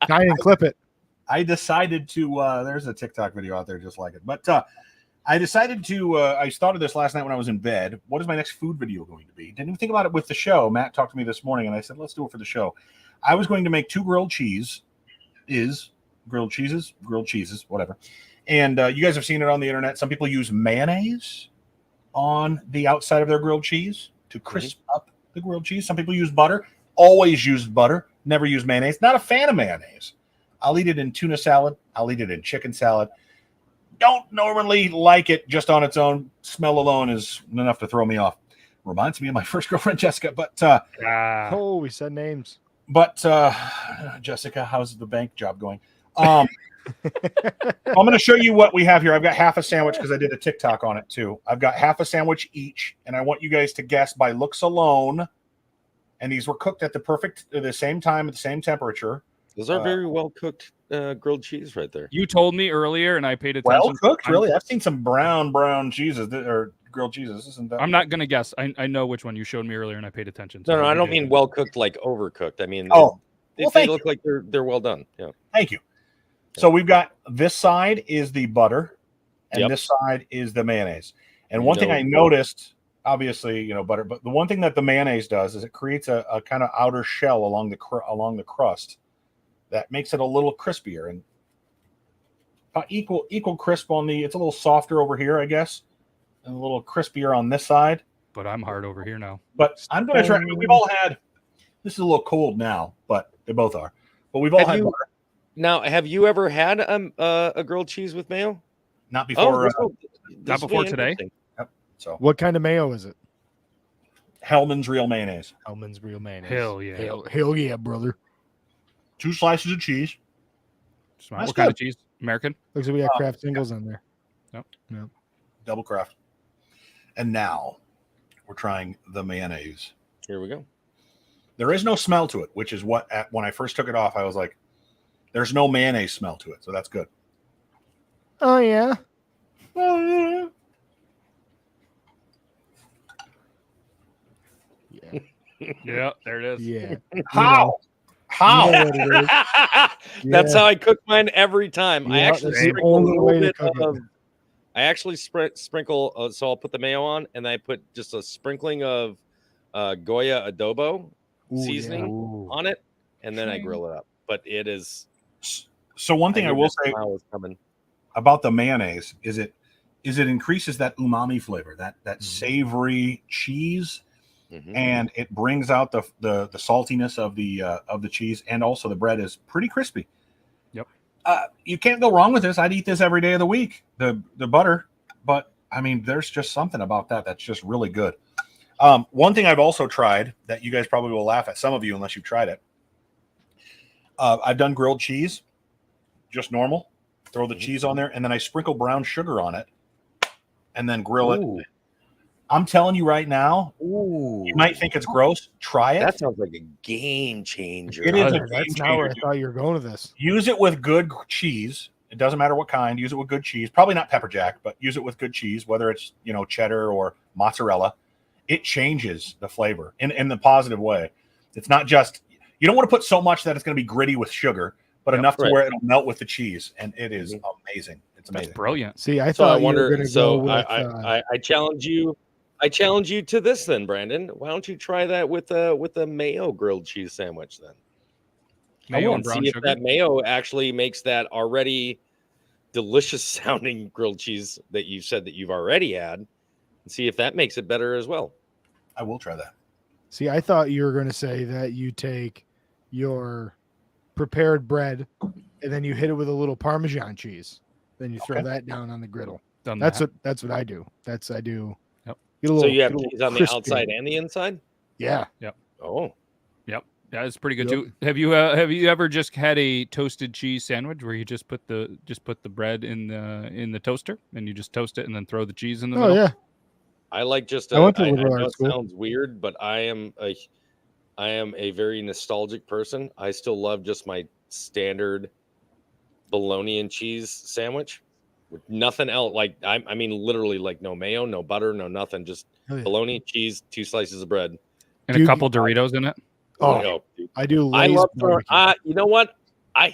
Try and clip it. I decided to. There's a TikTok video out there just like it, but I decided to. I started this last night when I was in bed. What is my next food video going to be? Didn't even think about it with the show. Matt talked to me this morning, and I said, "Let's do it for the show." I was going to make 2 grilled cheeses, whatever. And you guys have seen it on the internet. Some people use mayonnaise on the outside of their grilled cheese to crisp up the grilled cheese. Some people use butter. Always used butter. Never use mayonnaise. Not a fan of mayonnaise. I'll eat it in tuna salad. I'll eat it in chicken salad. Don't normally like it just on its own. Smell alone is enough to throw me off. Reminds me of my first girlfriend, Jessica. But we said names. But Jessica, how's the bank job going? I'm going to show you what we have here. I've got half a sandwich because I did a TikTok on it too. I've got half a sandwich each, and I want you guys to guess by looks alone. And these were cooked at the same time, at the same temperature. Those are very well cooked grilled cheese right there. You told me earlier, and I paid attention. Well cooked, really? I've seen some brown cheeses or grilled cheeses. Isn't that? I'm not going to guess. I know which one you showed me earlier, and I paid attention. No, I don't mean well cooked like overcooked. I mean, they look like they're well done. Yeah. Thank you. So we've got this side is the butter, and this side is the mayonnaise. And one thing I noticed, obviously, butter, but the one thing that the mayonnaise does is it creates a kind of outer shell along the crust that makes it a little crispier and equal crisp on the. It's a little softer over here, I guess, and a little crispier on this side. But I'm hard over here now. But I'm going to try. We've all had. This is a little cold now, but they both are. But we've all had butter. Now, have you ever had a grilled cheese with mayo? Not before. Not before today. Yep. So, what kind of mayo is it? Hellman's Real Mayonnaise. Hellman's Real Mayonnaise. Hell yeah. Hell yeah, brother. 2 slices of cheese. Smart. What kind of cheese? American? Looks like we got Kraft singles in there. Nope. Double Kraft. And now we're trying the mayonnaise. Here we go. There is no smell to it, which is what when I first took it off, I was like, there's no mayonnaise smell to it. So that's good. Oh, yeah. Yeah, there it is. Yeah. How? That's how I cook mine every time. Yeah, I actually sprinkle a little bit of. I actually sprinkle. So I'll put the mayo on, and I put just a sprinkling of Goya adobo seasoning on it, and then I grill it up. But it is. So one thing I will say about the mayonnaise is is it increases that umami flavor, that savory cheese, and it brings out the saltiness of the cheese, and also the bread is pretty crispy. Yep. You can't go wrong with this. I'd eat this every day of the week. The butter, but I mean, there's just something about that that's just really good. One thing I've also tried that you guys probably will laugh at, some of you unless you've tried it. I've done grilled cheese, just normal. Throw the cheese on there, and then I sprinkle brown sugar on it, and then grill it. I'm telling you right now, you might think it's gross. Try it. That sounds like a game changer. It is a That's game not where I changer. thought you were going with this. Use it with good cheese. It doesn't matter what kind. Use it with good cheese. Probably not pepper jack, but use it with good cheese, whether it's cheddar or mozzarella. It changes the flavor in the positive way. It's not just, you don't want to put so much that it's going to be gritty with sugar, but enough to where it'll melt with the cheese, and it is amazing. It's amazing. That's brilliant. See, I So thought I wonder. you were going to So go with. I challenge you. I challenge you to this then, Brandon. Why don't you try that with a mayo grilled cheese sandwich then? Mayo and And brown see if sugar. that mayo actually makes that already delicious sounding grilled cheese that you said that you've already had, and see if that makes it better as well. I will try that. See, I thought you were going to say that you take your prepared bread and then you hit it with a little Parmesan cheese. Then you throw that down on the griddle. Done That's that. what I do. I do. Yep. Get a So you have get a little cheese on the crispy. outside and the inside. Yeah. Oh, Yeah, it's pretty good Yep. too. Have you ever just had a toasted cheese sandwich where you just put the bread in the toaster and you just toast it and then throw the cheese in the Oh middle? yeah. I like just. I went to I liberal know arts it school. sounds weird, but I am a very nostalgic person. I still love just my standard bologna and cheese sandwich with nothing else. Like I mean, literally, like no mayo, no butter, no nothing. Just Oh, yeah. bologna, cheese, 2 slices of bread. And Do a you- couple Doritos in it. Oh, Dude. I do. I Lay's love throwing. barbecue. You know what? I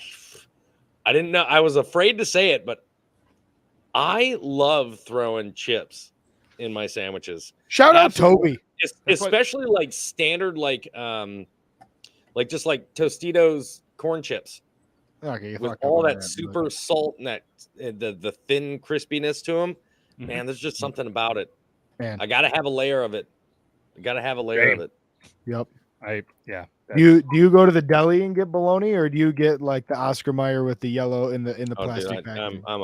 didn't know. I was afraid to say it, but I love throwing chips in my sandwiches. Shout out Absolutely. Toby. Especially like standard, like just like Tostitos corn chips Okay, you with fucked up all on that but- super salt and that the thin crispiness to them. Man, there's just something about it. Man. I gotta have a layer of it. Yep. Yeah. Do you go to the deli and get bologna, or do you get like the Oscar Mayer with the yellow in the Oh, dude, plastic packaging? I'm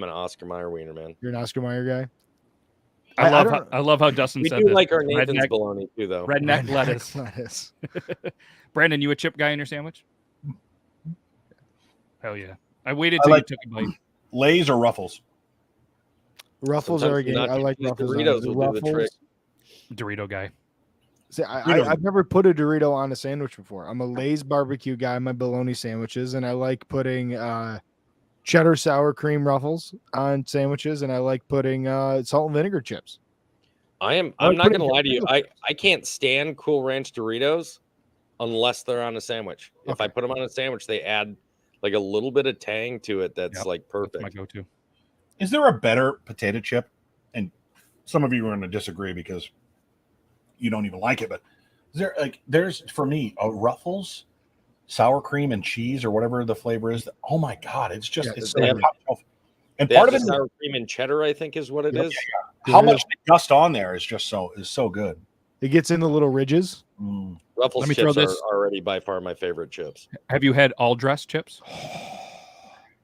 an Oscar Mayer wiener, man. You're an Oscar Mayer guy. I love how Dustin We said do this. like our Nathan's redneck, bologna too, though. redneck lettuce. lettuce. Brandon, you a chip guy in your sandwich? Hell yeah! I waited I till like- you took a bite. Lay's or Ruffles? Ruffles Sometimes are a game. not I like just Ruffles. Doritos The will do the trick. Dorito guy. See, Doritos. I've never put a Dorito on a sandwich before. I'm a Lay's barbecue guy in my bologna sandwiches, and I like putting cheddar sour cream Ruffles on sandwiches, and I like putting salt and vinegar chips. I'm I would not put it gonna in lie to you. Doritos. I can't stand Cool Ranch Doritos unless they're on a sandwich. If I Okay. put them on a sandwich, they add like a little bit of tang to it. That's Yep, like That's perfect. my go-to. Is there a better potato chip? And some of you are going to disagree because you don't even like it, but there's for me a Ruffles sour cream and cheese or whatever the flavor is. Oh my god, it's just Yeah, it's they so have- top shelf. And They part have of it the is sour cream and cheddar, I think, is what it is. how much they dust on there is just so good. It gets in the little ridges. Ruffles Let me throw chips this- are already by far my favorite chips. Have you had all dressed chips?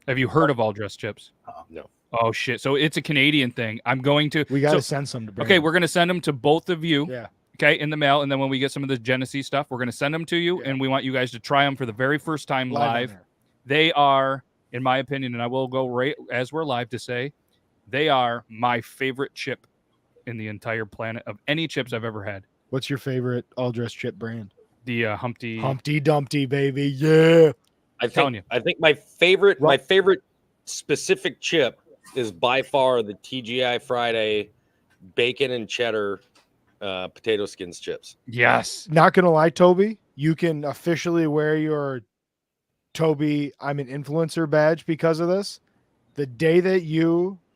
Have you heard of all dressed chips? No. Oh shit! So it's a Canadian thing. I'm going to. We got to so- send some to Okay, Brandon. we're gonna send them to both of you. Yeah. Okay, in the mail, and then when we get some of the Genesee stuff, we're gonna send them to you, Yeah. and we want you guys to try them for the very first time Live on live. there. They are, in my opinion, and I will go right as we're live to say, they are my favorite chip in the entire planet of any chips I've ever had. What's your favorite all dressed chip brand? The Humpty. Humpty Dumpty, baby. Yeah. telling you. I think my favorite specific chip is by far the TGI Friday bacon and cheddar potato skins chips. Yes. Not gonna lie, Toby, you can officially wear your Toby I'm an influencer badge because of this. The day that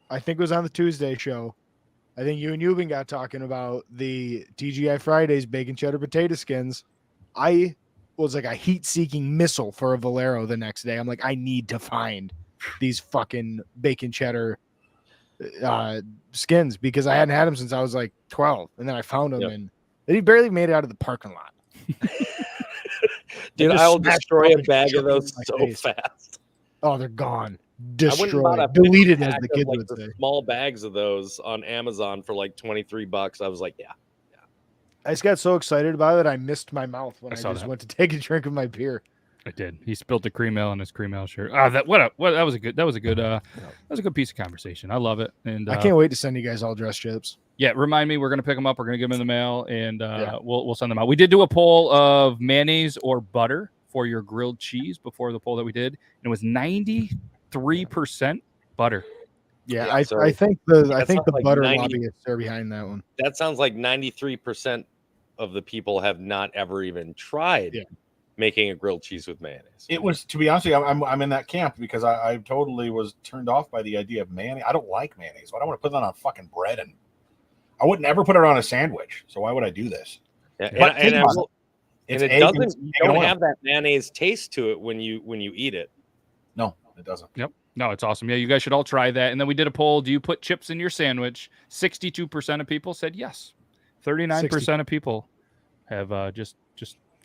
I think it was on the Tuesday show, I think you and Euban got talking about the TGI Fridays bacon cheddar potato skins. I was like a heat-seeking missile for a Valero the next day. I'm like, I need to find these fucking bacon cheddar skins because I hadn't had them since I was like 12, and then I found them, Yep. and he barely made it out of the parking lot. Dude, just I'll smashed destroy them a up and bag shook of them in those my so face. fast. Oh, they're gone, I went and bought destroyed, a deleted, 50 as pack the of, kids like, would the say. small bags of those on Amazon for like $23. I was like, yeah. I just got so excited about it, I missed my mouth when I I saw just that. went to take a drink of my beer. I did. He spilled the cream ale on his cream ale shirt. Ah, that was a good piece of conversation. I love it. And I can't wait to send you guys all dress chips. yeah, remind me, we're gonna pick them up. We're gonna give them in the mail, and Yeah. we'll send them out. We did do a poll of mayonnaise or butter for your grilled cheese before the poll that we did, and it was 93% butter. Yeah, Yeah, so I think the that I think sounds the like butter 90 lobbyists are behind that one. That sounds like 93% of the people have not ever even tried Yeah. making a grilled cheese with mayonnaise. It was, to be honest with you, I'm in that camp because I totally was turned off by the idea of mayonnaise. I don't like mayonnaise. I don't want to put that on fucking bread, and I would never put it on a sandwich. So why would I do this? Yeah, But and think about it egg doesn't. and You egg and don't oil. have that mayonnaise taste to it when you eat it. No, it doesn't. Yep. No, it's awesome. Yeah, you guys should all try that. And then we did a poll. Do you put chips in your sandwich? 62% of people said yes. 39% of people have just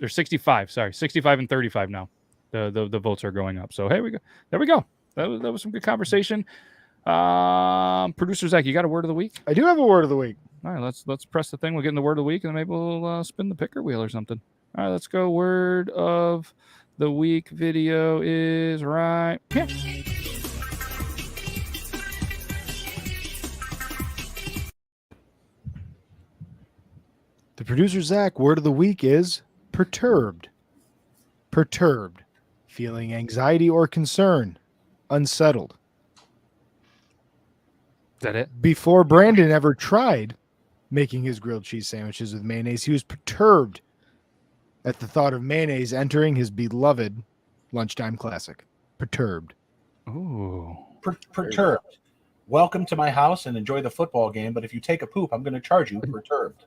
or 65. Sorry, 65 and 35 now. The votes are going up. So hey, there we go. That was some good conversation. Producer Zach, you got a word of the week? I do have a word of the week. All right, let's press the thing. We'll get in the word of the week, and maybe we'll spin the picker wheel or something. All right, let's go. Word of the week video is right here. The producer Zach word of the week is perturbed. Perturbed, feeling anxiety or concern, unsettled. Is that it? Before Brandon ever tried making his grilled cheese sandwiches with mayonnaise, he was perturbed at the thought of mayonnaise entering his beloved lunchtime classic. Perturbed. Ooh. Perturbed. Welcome to my house and enjoy the football game. But if you take a poop, I'm going to charge you perturbed.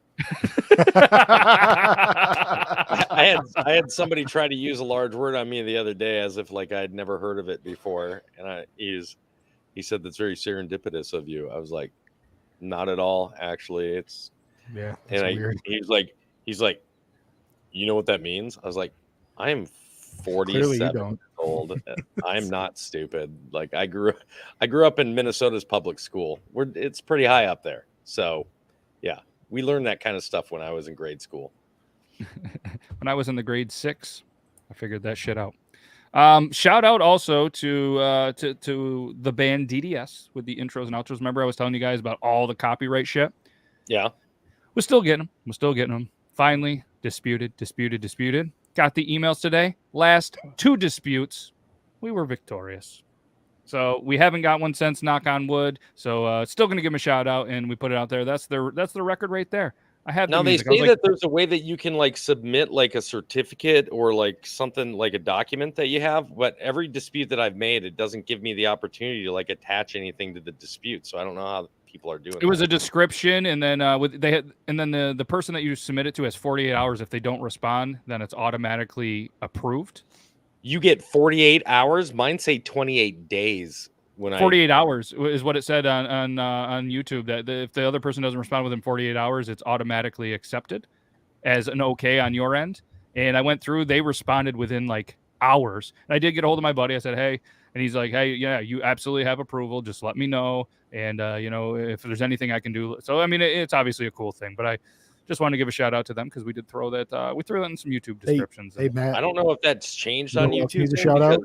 I had somebody try to use a large word on me the other day as if like I'd never heard of it before, and he said that's very serendipitous of you. I was like, not at all, actually. It's Yeah. and Weird. he's like, you know what that means? I was like, I am Clearly you 47 don't. years old. I'm not stupid. Like I grew up in Minnesota's public school. It's pretty high up there. So yeah, we learned that kind of stuff when I was in grade school. When I was in the grade 6, I figured that shit out. Shout out also to the band DDS with the intros and outros. Remember I was telling you guys about all the copyright shit? Yeah. We're still getting them. Finally, disputed. Got the emails today. Last 2 disputes, we were victorious. So we haven't got one since, knock on wood. So still going to give them a shout out, and we put it out there. That's the record right there. I have Now the they music. say that there's a way that you can like submit like a certificate or like something like a document that you have, but every dispute that I've made, it doesn't give me the opportunity to like attach anything to the dispute. So I don't know how people are doing. It was a description, and then the person that you submit it to has 48 hours. If they don't respond, then it's automatically approved. You get 48 hours. Mine say 28 days. 48 hours is what it said on YouTube. That if the other person doesn't respond within 48 hours, it's automatically accepted as an okay on your end. And I went through; they responded within like hours. And I did get a hold of my buddy. I said, "Hey," and he's like, "Hey, yeah, you absolutely have approval. Just let me know, and if there's anything I can do." So I mean, it's obviously a cool thing, but I just wanted to give a shout out to them because we did throw that. We threw that in some YouTube descriptions. Hey Matt, I don't know if that's changed on YouTube. Needs a shout out.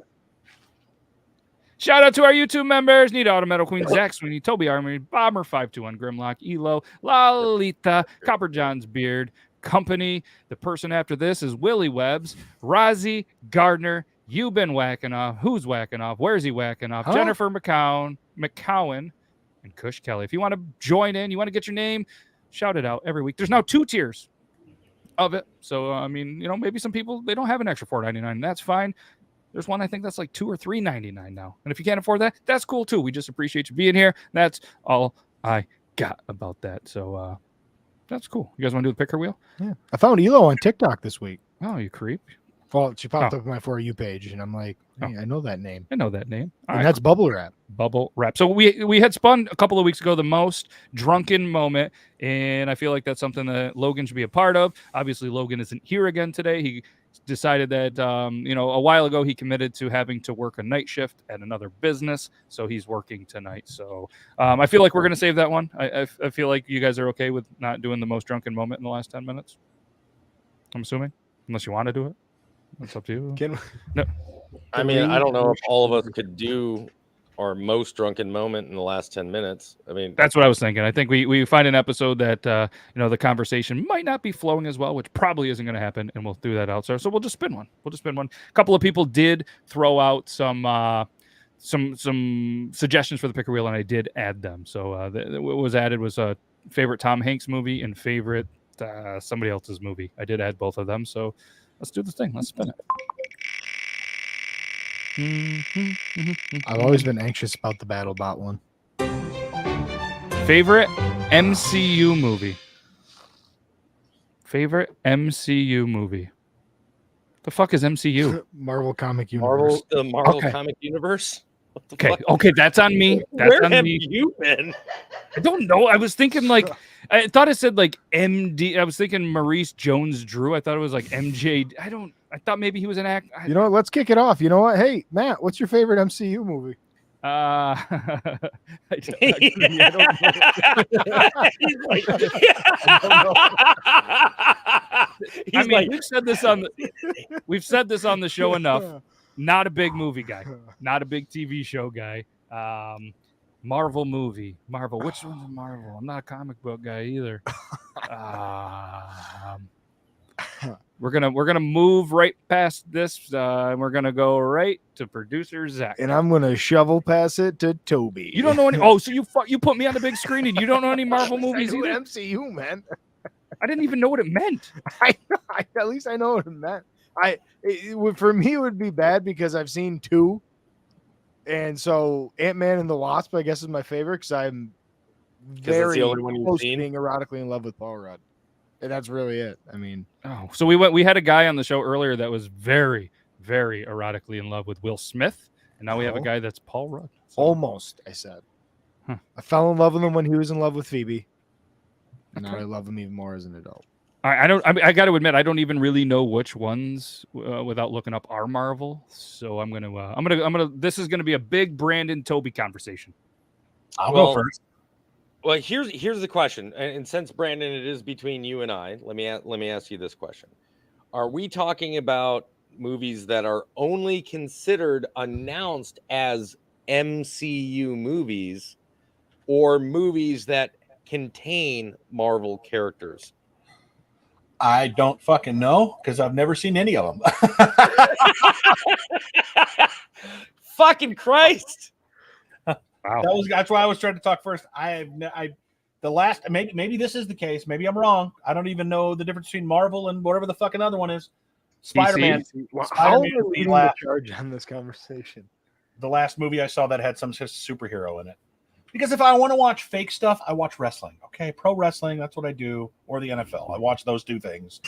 Shout out to our YouTube members: Nita Autometal Queen, Zach Sweeney, Toby Armory, Bomber 521, Grimlock, Elo, Lalita, Copper John's Beard Company. The person after this is Willie Webbs, Rozzy Gardner. You've been whacking off. Who's whacking off? Where's he whacking off? Huh? Jennifer McCowan, and Kush Kelly. If you want to join in, you want to get your name, shout it out every week. There's now 2 tiers of it. So I mean, maybe some people they don't have an extra $4.99. That's fine. There's one I think that's like $2 or $3.99 now. And if you can't afford that, that's cool too. We just appreciate you being here. That's all I got about that. So that's cool. You guys want to do the picker wheel? Yeah. I found Elo on TikTok this week. Oh, you creep. Well, she popped up on my For You page, and I'm like, hey, I know that name. I know that name. And that's Bubble Wrap. Bubble Wrap. So we had spun a couple of weeks ago the most drunken moment, and I feel like that's something that Logan should be a part of. Obviously, Logan isn't here again today. He decided that a while ago he committed to having to work a night shift at another business, so he's working tonight. So I feel like we're going to save that one. I feel like you guys are okay with not doing the most drunken moment in the last 10 minutes. I'm assuming, unless you want to do it. That's up to you. No. I mean, I don't know if all of us could do our most drunken moment in the last 10 minutes. I mean, that's what I was thinking. I think we find an episode that the conversation might not be flowing as well, which probably isn't going to happen, and we'll do that out. So we'll just spin one. A couple of people did throw out some suggestions for the picker wheel, and I did add them. So what was added was a favorite Tom Hanks movie and favorite somebody else's movie. I did add both of them. So let's do the thing. Let's spin it. I've always been anxious about the BattleBot one. Favorite MCU movie. The fuck is MCU? Marvel Comic Universe. The Marvel Comic Universe. Okay, that's on me. Where have you been? I don't know. I was thinking I thought it said MD. I was thinking Maurice Jones-Drew. I thought it was MJ. I thought maybe he was an actor. You know what? Let's kick it off. You know what? Hey, Matt, what's your favorite MCU movie? We've said this on the show enough. Not a big movie guy. Not a big TV show guy. Marvel movie. Marvel. Which one's Marvel? I'm not a comic book guy either. We're gonna move right past this. And we're gonna go right to producer Zach. And I'm gonna shovel pass it to Toby. You don't know any. Oh, so you put me on the big screen and you don't know any Marvel movies either? MCU, man. I didn't even know what it meant. At least I know what it meant. For me, it would be bad because I've seen two, and so Ant-Man and the Wasp, I guess, is my favorite because I'm very close to being erotically in love with Paul Rudd, and that's really it. I mean, so we had a guy on the show earlier that was very, very erotically in love with Will Smith, and now we have a guy that's Paul Rudd. So. Almost, I said. I fell in love with him when he was in love with Phoebe, and now I love him even more as an adult. I got to admit, I don't even really know which ones without looking up are Marvel. So I'm gonna. This is gonna be a big Brandon Toby conversation. I'll go first. Well, here's the question, and since Brandon, it is between you and I. Let me ask you this question: are we talking about movies that are only considered announced as MCU movies, or movies that contain Marvel characters? I don't fucking know because I've never seen any of them. Fucking Christ! Wow. That's why I was trying to talk first. Maybe this is the case. Maybe I'm wrong. I don't even know the difference between Marvel and whatever the fucking other one is. Spider-Man. How are we leading the charge on this conversation? The last movie I saw that had some superhero in it. Because if I want to watch fake stuff, I watch wrestling. Okay, pro wrestling, that's what I do, or the NFL. I watch those two things.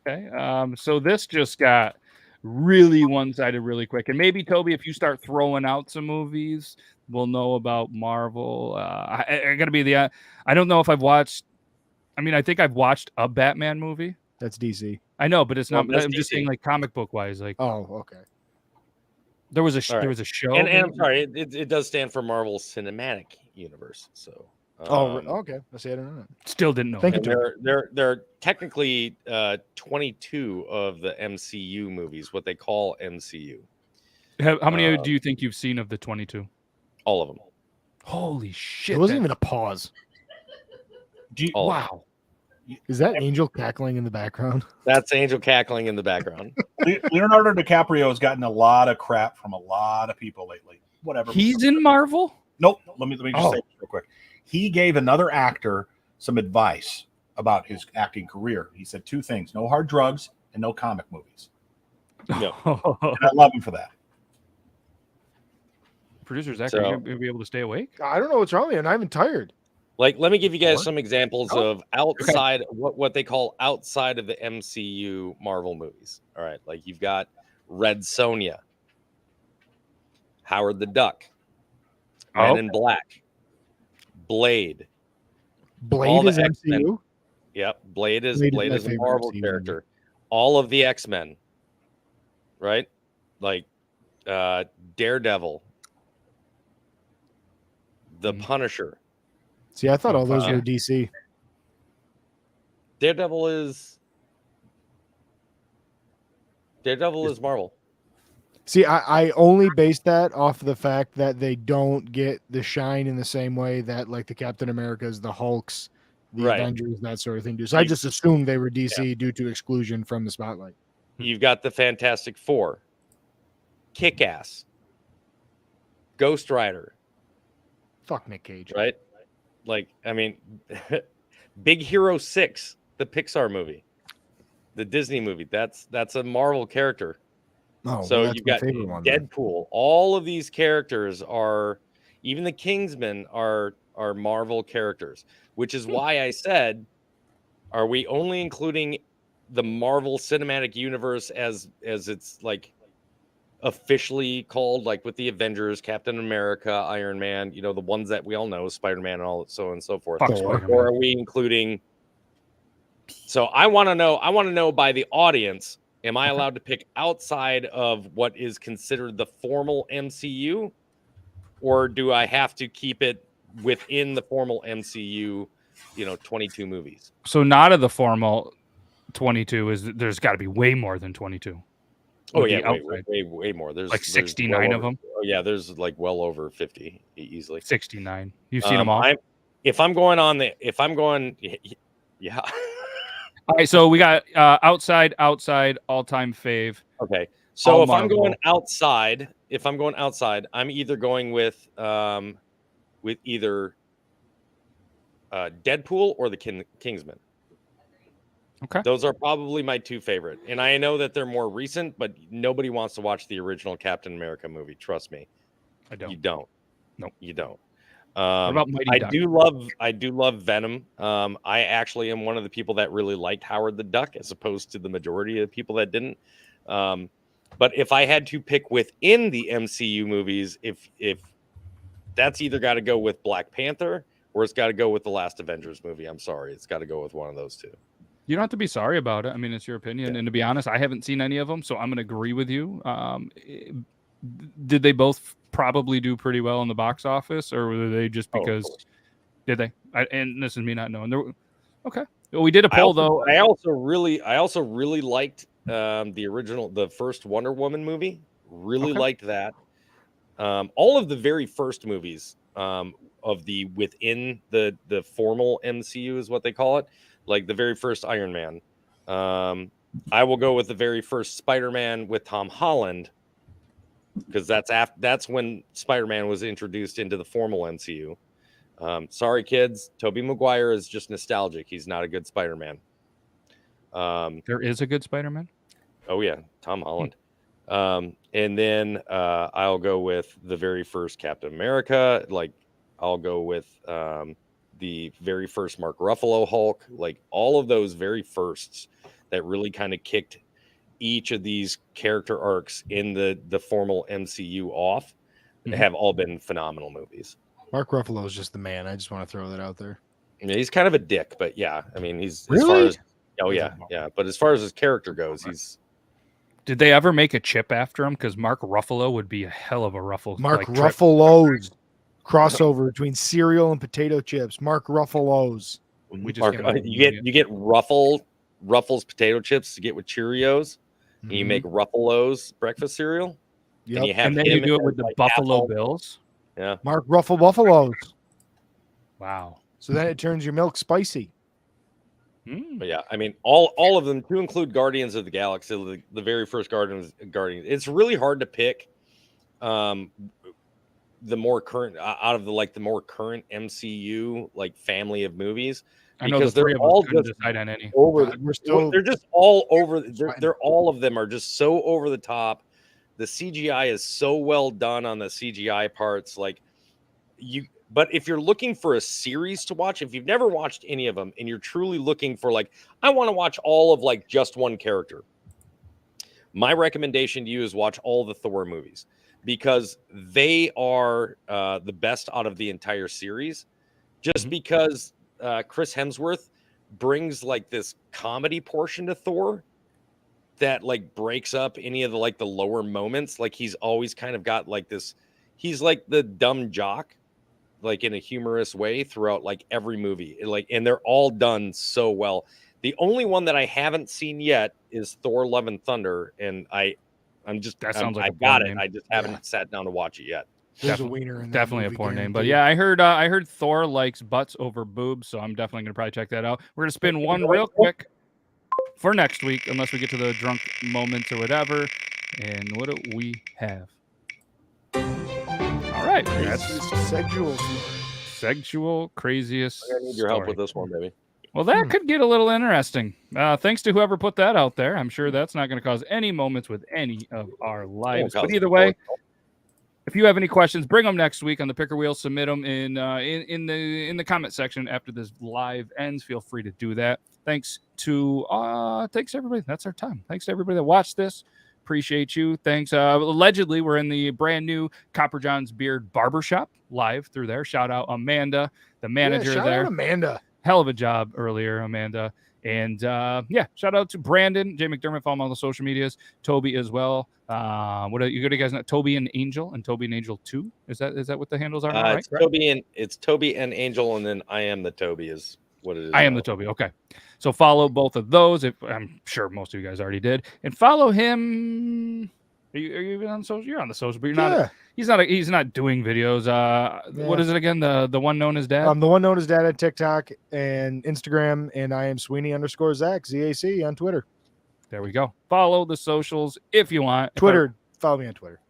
Okay, so this just got really one-sided really quick. And maybe, Toby, if you start throwing out some movies, we'll know about Marvel. I got to be I don't know if I've watched... I mean, I think I've watched a Batman movie. That's DC. I know, but it's not... I'm DC. just saying, comic book-wise. Oh, okay. There was a show, and I'm sorry, it does stand for Marvel Cinematic Universe. So, okay. I see. I don't know. Still didn't know. Thank you. There are technically 22 of the MCU movies, what they call MCU. How many do you think you've seen of the 22? All of them. Holy shit! It wasn't even a pause. Wow. Is that Angel cackling in the background? That's Angel cackling in the background. Leonardo Dicaprio has gotten a lot of crap from a lot of people lately. Whatever. He's in Marvel? Nope. Let me just say this real quick. He gave another actor some advice about his acting career. He said two things: no hard drugs and no comic movies. No. And I love him for that. Producer Zach, are you going to be able to stay awake? I don't know what's wrong with you, and I'm even tired. Like, let me give you guys Or- some examples of outside what they call outside of the MCU Marvel movies. All right, like you've got Red Sonja, Howard the Duck, Men in Black, Blade. Blade is X-Men. MCU. Yep, Blade is my a favorite Marvel MCU character. movie. All of the X-Men, right? Like Daredevil, the Punisher. See, I thought all those were DC. Daredevil is Marvel. See, I only based that off the fact that they don't get the shine in the same way that like the Captain Americas, the Hulks, the Right. Avengers, that sort of thing do. So I just assumed they were DC due to exclusion from the spotlight. You've got the Fantastic Four, Kick-Ass, Ghost Rider, Fuck Nick Cage. right? Like, I mean, Big Hero 6, the Pixar movie, the Disney movie. That's a Marvel character. Oh, So well, that's you've my got favorite one, then. Deadpool. All of these characters are, even the Kingsmen are Marvel characters, which is why I said, are we only including the Marvel Cinematic Universe as it's like officially called, like with the Avengers, Captain America, Iron Man, you know, the ones that we all know, Spider-Man, and all so on and so forth. Fuck Thor. Spider-Man. Or are we including? So I want to know by the audience, am I allowed to pick outside of what is considered the formal MCU, or do I have to keep it within the formal MCU, 22 movies? So not of the formal 22 is there's got to be way more than 22. Oh Would yeah, be outside. way more. There's Like there's 69 well of over- them. Oh yeah, there's like well over 50 easily. 69. You've seen them all. If I'm going, yeah. All right, so we got outside, all-time fave. Okay. So All if I'm going Marvel. outside, I'm either going with either Deadpool or the Kingsman. Okay. Those are probably my two favorite. And I know that they're more recent, but nobody wants to watch the original Captain America movie. Trust me. I don't. You don't. Nope. You don't. What about Mighty I Duck? do love Venom. I actually am one of the people that really liked Howard the Duck, as opposed to the majority of the people that didn't. But if I had to pick within the MCU movies, if that's either got to go with Black Panther or it's got to go with the last Avengers movie. I'm sorry, it's got to go with one of those two. You don't have to be sorry about it. I mean, it's your opinion. Yeah. And to be honest, I haven't seen any of them, so I'm going to agree with you. Did they both probably do pretty well in the box office, or were they just because did they? And this is me not knowing. Okay. Well, we did a poll though. I also really liked the first Wonder Woman movie. Really liked that. All of the very first movies of the within the formal MCU is what they call it. Like the very first Iron Man. I will go with the very first Spider-Man with Tom Holland, because that's when Spider-Man was introduced into the formal MCU. Sorry, kids. Toby Maguire is just nostalgic. He's not a good Spider-Man. There is a good Spider-Man. Oh yeah, Tom Holland. And then I'll go with the very first Captain America. Like I'll go with the very first Mark Ruffalo Hulk. Like all of those very firsts that really kind of kicked each of these character arcs in the formal MCU off have all been phenomenal movies. Mark Ruffalo is just the man. I just want to throw that out there. Yeah, he's kind of a dick, but yeah, I mean, he's Really? as far as yeah. But as far as his character goes, he's. Did they ever make a chip after him? Because Mark Ruffalo would be a hell of a Ruffalo. Mark Ruffalo's crossover between cereal and potato chips. Mark Ruffalo's. We just you get Ruffles potato chips to get with Cheerios, and you make Ruffalo's breakfast cereal. Yep. And you have and then you do it with the Buffalo Bills. Yeah. Mark Buffalo's. Wow. So then it turns your milk spicy. But yeah, I mean, all of them, to include Guardians of the Galaxy, the very first Guardians. It's really hard to pick the more current out of the more current MCU family of movies, because they're all just decide on any. They're just all over. They're all of them are just so over the top. The CGI is so well done on the CGI parts. Like But if you're looking for a series to watch, if you've never watched any of them and you're truly looking for like, I want to watch all of like just one character, my recommendation to you is watch all the Thor movies because they are the best out of the entire series. Just because Chris Hemsworth brings like this comedy portion to Thor that like breaks up any of the like the lower moments. Like he's always kind of got like this, he's like the dumb jock, like in a humorous way throughout like every movie. Like, and they're all done so well. The only one that I haven't seen yet is Thor: Love and Thunder, and I got it. I just haven't sat down to watch it yet. There's a wiener in that definitely movie, a porn name, guaranteed. but yeah, I heard Thor likes butts over boobs, so I'm definitely gonna probably check that out. We're gonna spin one real quick for next week, unless we get to the drunk moments or whatever. And what do we have? All right, that's sexual craziest. I need your help with this one, baby. Well, that could get a little interesting. Thanks to whoever put that out there. I'm sure that's not going to cause any moments with any of our lives. But either way, if you have any questions, bring them next week on the Picker Wheel. Submit them in the comment section after this live ends. Feel free to do that. Thanks everybody. That's our time. Thanks to everybody that watched this. Appreciate you. Thanks. Allegedly, we're in the brand new Copper John's Beard Barbershop live through there. Shout out Amanda, the manager shout there. out Amanda. Hell of a job earlier, Amanda. And shout out to Brandon, Jay McDermott. Follow him on the social medias. Toby as well. What are you guys know? Toby and Angel 2. Is that what the handles are? Right? It's Toby and Angel, and then I am the Toby is what it is. I am the Toby. Okay. So follow both of those. If I'm sure most of you guys already did, and follow him. Are you even on social? You're on the social, but you're not. He's not doing videos. What is it again? The one known as Dad. The one known as Dad at TikTok and Instagram, and I am Sweeney_Zach ZAC on Twitter. There we go. Follow the socials if you want. Twitter. Follow me on Twitter.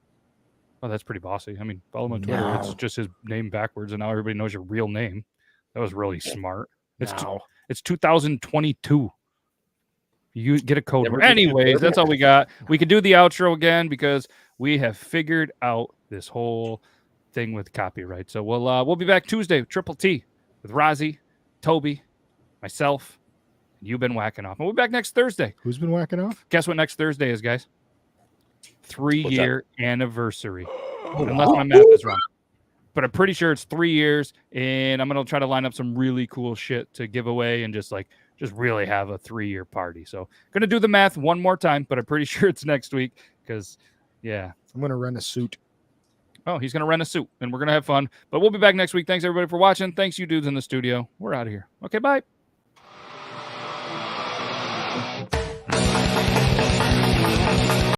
Oh, that's pretty bossy. I mean, follow him on Twitter. It's just his name backwards, and now everybody knows your real name. That was really smart. It's 2022. You get a code word. Anyways, that's all we got. We can do the outro again because we have figured out this whole thing with copyright. So we'll be back Tuesday, Triple T, with Rozzy, Toby, myself, and you've been whacking off. And we'll be back next Thursday. Who's been whacking off? Guess what next Thursday is, guys? 3-year anniversary. Unless my math is wrong. But I'm pretty sure it's 3 years, and I'm going to try to line up some really cool shit to give away and just really have a 3-year party. So going to do the math one more time, but I'm pretty sure it's next week because, yeah. I'm going to rent a suit. Oh, he's going to rent a suit, and we're going to have fun. But we'll be back next week. Thanks, everybody, for watching. Thanks, you dudes in the studio. We're out of here. Okay, bye.